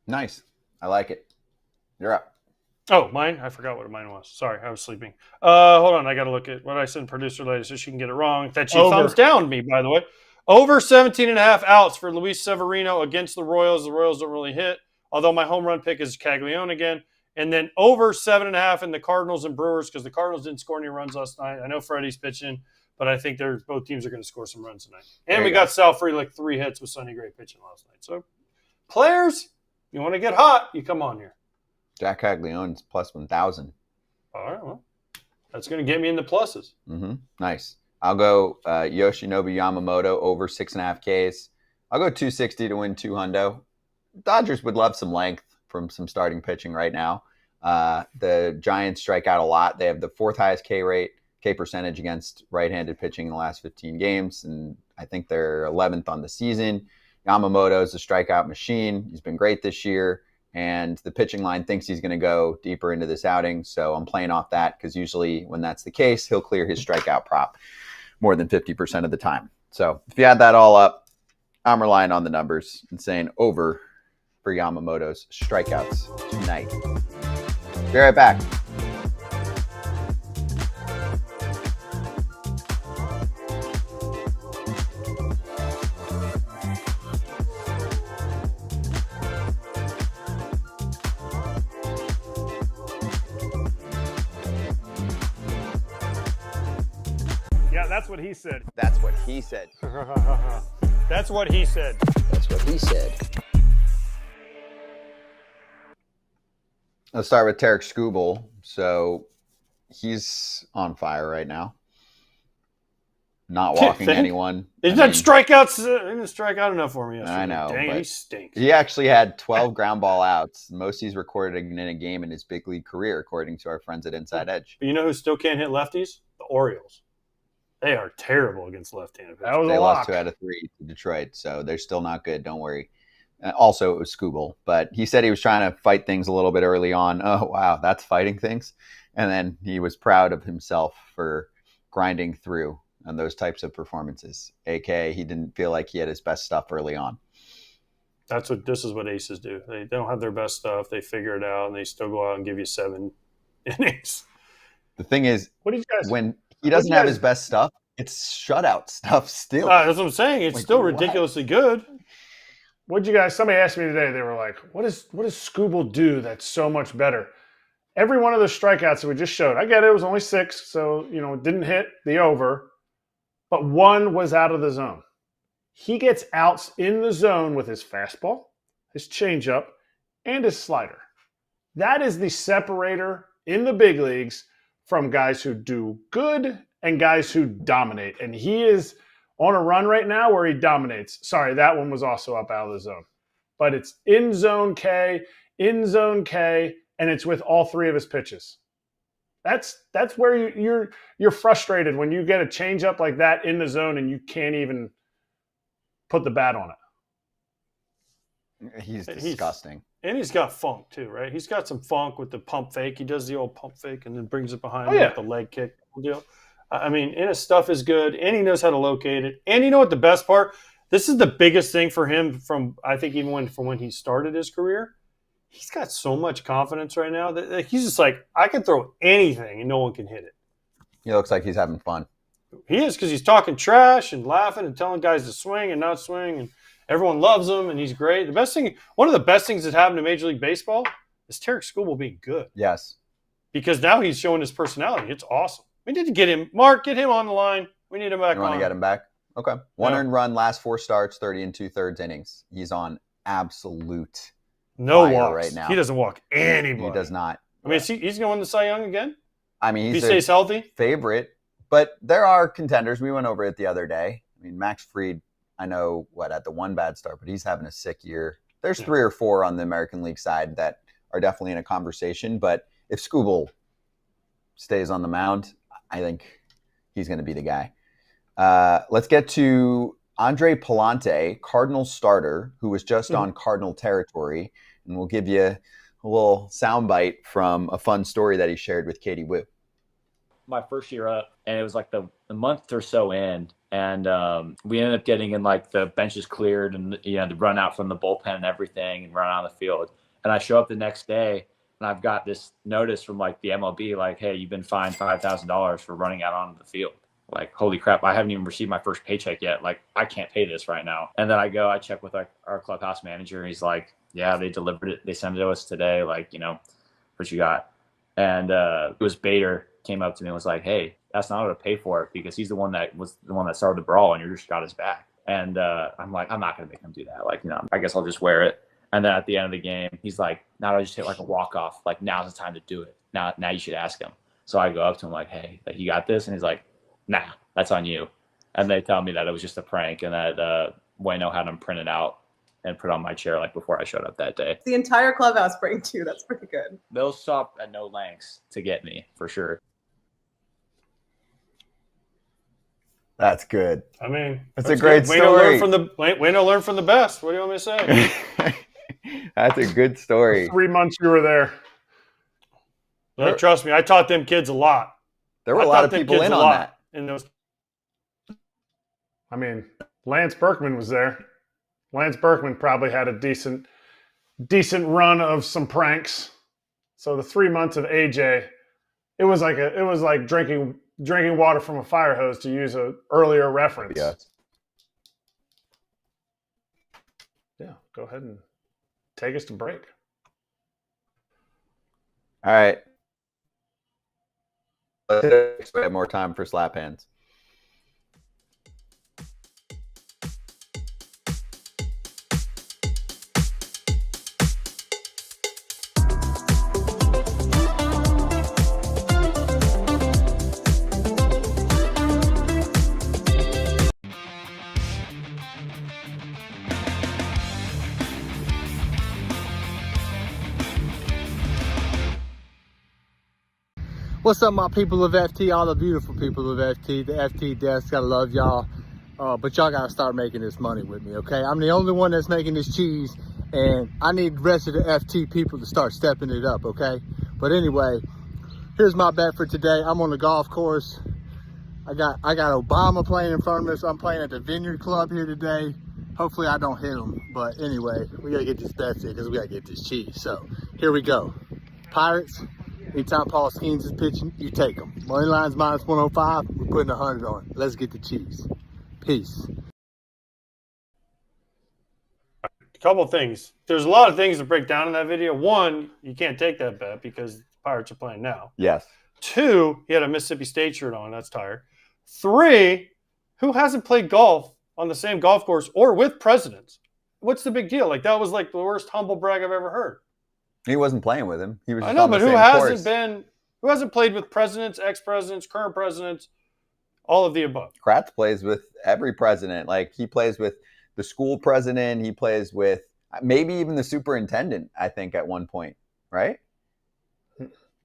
Nice. I like it. You're up. Oh, mine? I forgot what mine was. Sorry, I was sleeping. Hold on. I got to look at what I sent producer lady so she can get it wrong. That she thumbs down me, by the way. Over 17.5 outs for Luis Severino against the Royals. The Royals don't really hit, although my home run pick is Caglione again. And then over 7.5 in the Cardinals and Brewers because the Cardinals didn't score any runs last night. I know Freddie's pitching, but I think both teams are going to score some runs tonight. And we got Sal Free like 3 hits with Sonny Gray pitching last night. So, players, you want to get hot, you come on here. Jack Caglione's plus 1,000. All right, well, that's going to get me in the pluses. Mm-hmm. Nice. I'll go Yoshinobu Yamamoto over 6.5 Ks. I'll go 260 to win 2 hundo. Dodgers would love some length from some starting pitching right now. The Giants strike out a lot. They have the 4th highest K percentage against right-handed pitching in the last 15 games, and I think they're 11th on the season. Yamamoto is a strikeout machine. He's been great this year, and the pitching line thinks he's going to go deeper into this outing, so I'm playing off that because usually when that's the case, he'll clear his strikeout prop more than 50% of the time. So if you add that all up, I'm relying on the numbers and saying over for Yamamoto's strikeouts tonight. Be right back. That's what he said. That's what he said. That's what he said. That's what he said. Let's start with Tarik Skubal. So he's on fire right now. Not walking anyone. He didn't strike out enough for me yesterday. I know. Dang it, he stinks. He actually had 12 ground ball outs, most he's recorded in a game in his big league career, according to our friends at Inside Edge. But you know who still can't hit lefties? The Orioles. They are terrible against left-handed pitchers. That was They a lost lock. 2 out of 3 to Detroit, so they're still not good. Don't worry. Also, it was Skubal, but he said he was trying to fight things a little bit early on. Oh, wow, that's fighting things. And then he was proud of himself for grinding through on those types of performances. AKA, he didn't feel like he had his best stuff early on. This is what aces do. They don't have their best stuff. They figure it out, and they still go out and give you 7 innings. The thing is, What do you guys? when he doesn't have his best stuff, it's shutout stuff still. That's what I'm saying. It's Like, still what? ridiculously good. What'd you guys? Somebody asked me today. They were like, "What does Skubal do that's so much better?" Every one of those strikeouts that we just showed, I get it. It was only 6, so it didn't hit the over, but 1 was out of the zone. He gets outs in the zone with his fastball, his changeup, and his slider. That is the separator in the big leagues from guys who do good and guys who dominate. And he is on a run right now where he dominates. Sorry, that one was also up out of the zone. But it's in zone K, and it's with all 3 of his pitches. That's where you're frustrated when you get a changeup like that in the zone and you can't even put the bat on it. He's disgusting. And he's got funk too, right? He's got some funk with the pump fake. He does the old pump fake and then brings it behind with the leg kick deal. I mean, and his stuff is good, and he knows how to locate it. And you know what the best part? This is the biggest thing for him from, I think, even from when he started his career. He's got so much confidence right now that he's just like, I can throw anything and no one can hit it. He looks like he's having fun. He is, because he's talking trash and laughing and telling guys to swing and not swing, and everyone loves him, and he's great. One of the best things that happened to Major League Baseball is Tarik Skubal being good. Yes. Because now he's showing his personality. It's awesome. We need to get him. Mark, get him on the line. We need him back on. You want to get him back? Okay. 1 earned run, last 4 starts, 30 and 2/3 innings. He's on absolute no fire walks right now. He doesn't walk anybody. He does not. I mean, he's going to win the Cy Young again? I mean, If he's he stays healthy? favorite, but there are contenders. We went over it the other day. I mean, Max Fried, I know at the 1 bad start, but he's having a sick year. There's 3 or 4 on the American League side that are definitely in a conversation. But if Skubal stays on the mound, I think he's going to be the guy. Let's get to Andre Pallante, Cardinals starter, who was just on Cardinal territory. And we'll give you a little soundbite from a fun story that he shared with Katie Wu. My first year up, and it was like the month or so in, and we ended up getting in like the benches cleared and the run out from the bullpen and everything and run out on the field. And I show up the next day and I've got this notice from like the MLB, like, hey, you've been fined $5,000 for running out onto the field. Like, holy crap, I haven't even received my first paycheck yet. Like, I can't pay this right now. And then I check with our clubhouse manager, and he's like, yeah, they delivered it. They sent it to us today. Like, what you got? And it was Bader came up to me and was like, hey, that's not how to pay for it, because he's the one that started the brawl and you just got his back. And I'm like, I'm not going to make him do that. Like, I guess I'll just wear it. And then at the end of the game, he's like, now I just hit like a walk-off. Like, now's the time to do it. Now you should ask him. So I go up to him like, hey, like, you got this? And he's like, nah, that's on you. And they tell me that it was just a prank and that Bueno had him printed out and put on my chair like before I showed up that day. The entire clubhouse pranked you. That's pretty good. They'll stop at no lengths to get me, for sure. That's good. I mean, that's a great story. Bueno learned from the best. What do you want me to say? That's a good story. 3 months you were there. Well, trust me, I taught them kids a lot. There were a lot of people in on that. I mean, Lance Berkman was there. Lance Berkman probably had a decent run of some pranks. So the 3 months of AJ, it was like drinking water from a fire hose, to use an earlier reference. Yeah, go ahead and take us to break. All right. Let's have more time for slap hands. What's up, my people of FT, all the beautiful people of FT, the FT desk, I love y'all. But y'all gotta start making this money with me, okay? I'm the only one that's making this cheese, and I need the rest of the FT people to start stepping it up, okay? But anyway, here's my bet for today. I'm on the golf course. I got Obama playing in front of us. I'm playing at the Vineyard Club here today. Hopefully I don't hit him. But anyway, we gotta get these bets in because we gotta get this cheese. So here we go. Pirates. Anytime Paul Skeens is pitching, you take them. Money line's minus 105. We're putting 100 on it. Let's get the cheese. Peace. A couple of things. There's a lot of things to break down in that video. One, you can't take that bet because the Pirates are playing now. Yes. Two, he had a Mississippi State shirt on. That's tired. Three, who hasn't played golf on the same golf course or with presidents? What's the big deal? Like, that was like the worst humble brag I've ever heard. He wasn't playing with him. He was. I know, on the but same who hasn't played with presidents, ex-presidents, current presidents, all of the above? Kratz plays with every president. Like, he plays with the school president. He plays with maybe even the superintendent, I think, at one point, right?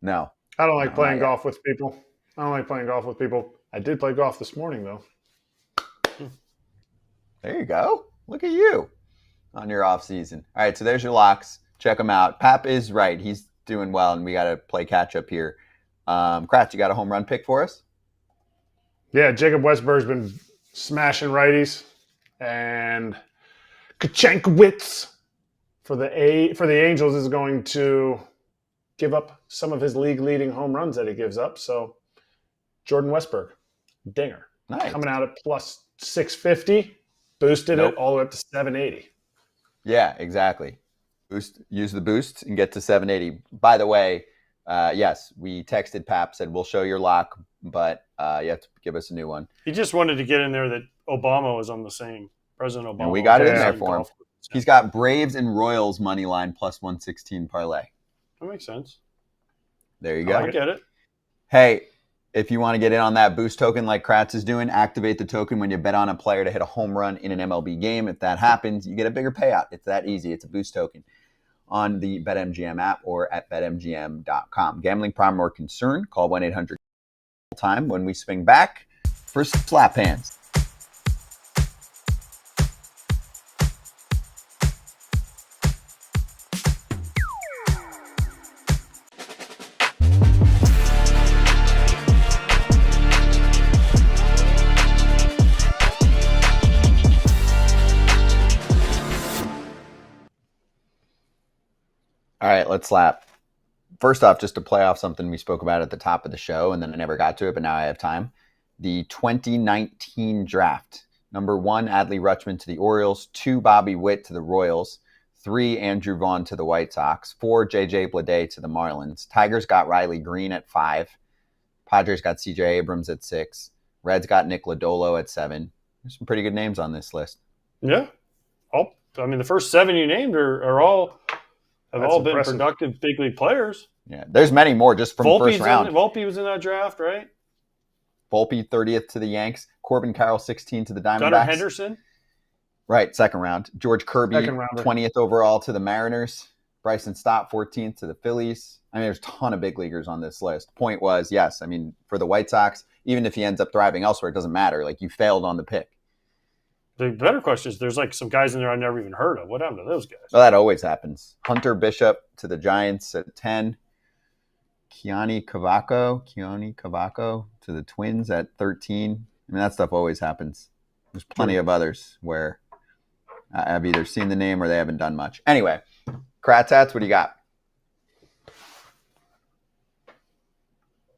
No. I don't like playing golf with people. I did play golf this morning, though. There you go. Look at you on your off season. All right, so there's your locks. Check them out. Pap is right. He's doing well, and we got to play catch up here. Kratz, you got a home run pick for us? Yeah, Jacob Westberg's been smashing righties, and Kachankowicz for the Angels is going to give up some of his league-leading home runs that he gives up. So Jordan Westberg, dinger. Nice. Coming out at plus 650, boosted it all the way up to 780. Yeah, exactly. Use the boost and get to 780. By the way, yes, we texted Pap, said we'll show your lock, but you have to give us a new one. He just wanted to get in there that Obama was on the same, President Obama. And we got it in there for him. He's got Braves and Royals money line plus 116 parlay. That makes sense. There you go. I get it. Hey, if you want to get in on that boost token like Kratz is doing, activate the token when you bet on a player to hit a home run in an MLB game. If that happens, you get a bigger payout. It's that easy. It's a boost token on the BetMGM app or at BetMGM.com. Gambling problem or concern, call 1-800-TIME when we swing back for slap hands. All right, let's slap. First off, just to play off something we spoke about at the top of the show, and then I never got to it, but now I have time. The 2019 draft. Number 1, Adley Rutschman to the Orioles. 2, Bobby Witt to the Royals. 3, Andrew Vaughn to the White Sox. 4, J.J. Bleday to the Marlins. Tigers got Riley Green at 5. Padres got C.J. Abrams at 6. Reds got Nick Lodolo at 7. There's some pretty good names on this list. Yeah. The first 7 you named are all... Have all been impressive. Productive big league players. Yeah, there's many more just from the first round. Volpe was in that draft, right? Volpe, 30th to the Yanks. Corbin Carroll, 16 to the Diamondbacks. Gunnar Henderson. Right, second round. George Kirby, Second rounder. 20th overall to the Mariners. Bryson Stott, 14th to the Phillies. There's a ton of big leaguers on this list. Point was, yes, for the White Sox, even if he ends up thriving elsewhere, it doesn't matter. Like, you failed on the pick. The better question is there's like some guys in there I never even heard of. What happened to those guys? Well, that always happens. Hunter Bishop to the Giants at 10. Keone Cavaco to the Twins at 13. That stuff always happens. There's plenty of others where I've either seen the name or they haven't done much. Anyway, Kratz Hatz, what do you got?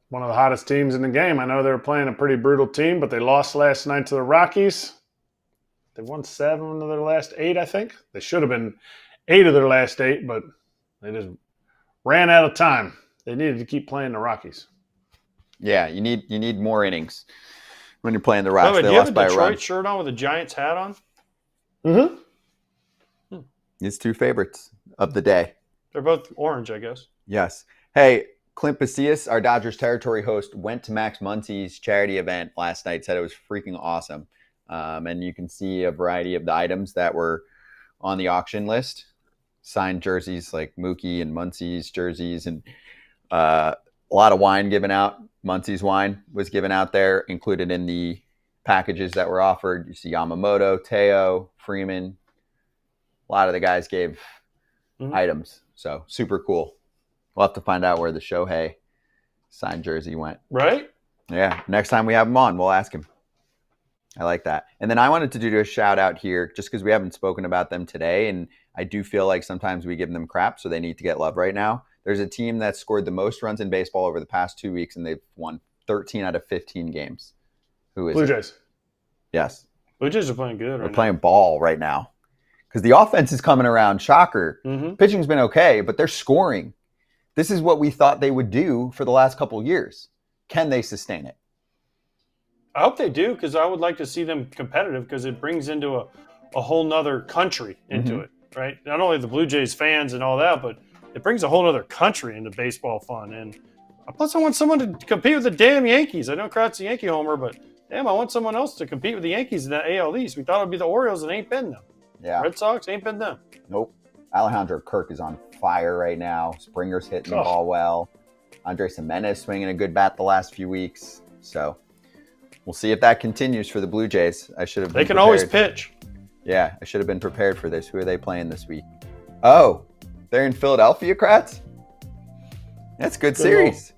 One of the hottest teams in the game. I know they were playing a pretty brutal team, but they lost last night to the Rockies. They won 7 of their last 8, I think. They should have been 8 of their last 8, but they just ran out of time. They needed to keep playing the Rockies. Yeah, you need more innings when you're playing the Rocks. Wait, They do you have lost a by a run. Detroit shirt on with a Giants hat on? Mm-hmm. His 2 favorites of the day. They're both orange, I guess. Yes. Hey, Clint Pasillas, our Dodgers territory host, went to Max Muncy's charity event last night, said it was freaking awesome. And you can see a variety of the items that were on the auction list. Signed jerseys like Mookie and Muncy's jerseys and A lot of wine given out. Muncy's wine was given out there, included in the packages that were offered. You see Yamamoto, Teo, Freeman. A lot of the guys gave items. So super cool. We'll have to find out where the Shohei signed jersey went. Right? Yeah. Next time we have him on, we'll ask him. I like that. And then I wanted to do a shout out here just because we haven't spoken about them today. And I do feel like sometimes we give them crap, so they need to get love right now. There's a team that scored the most runs in baseball over the past 2 weeks, and they've won 13 out of 15 games. Who is Blue it? Jays. Yes. Blue Jays are playing good They're right playing ball right now. Because the offense is coming around. Shocker. Mhm. Pitching's been okay, but they're scoring. This is what we thought they would do for the last couple of years. Can they sustain it? I hope they do, because I would like to see them competitive, because it brings into a whole nother country into it, right? Not only the Blue Jays fans and all that, but it brings a whole other country into baseball fun. And plus, I want someone to compete with the damn Yankees. I know Kratz a Yankee homer, but damn, I want someone else to compete with the Yankees in that AL East. We thought it would be the Orioles, and it ain't been them. Yeah. Red Sox ain't been them. Nope. Alejandro Kirk is on fire right now. Springer's hitting the ball well. Andres Gimenez swinging a good bat the last few weeks. So we'll see if that continues for the Blue Jays. I should have. They can always pitch. Yeah, I should have been prepared for this. Who are they playing this week? Oh, they're in Philadelphia, Kratz? That's good series.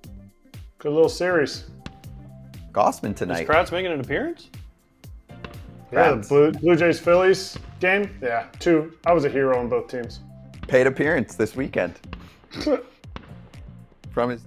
Good little series. Gossman tonight. Is Kratz making an appearance? Yeah, the Blue Jays Phillies game. Yeah, 2. I was a hero on both teams. Paid appearance this weekend. From his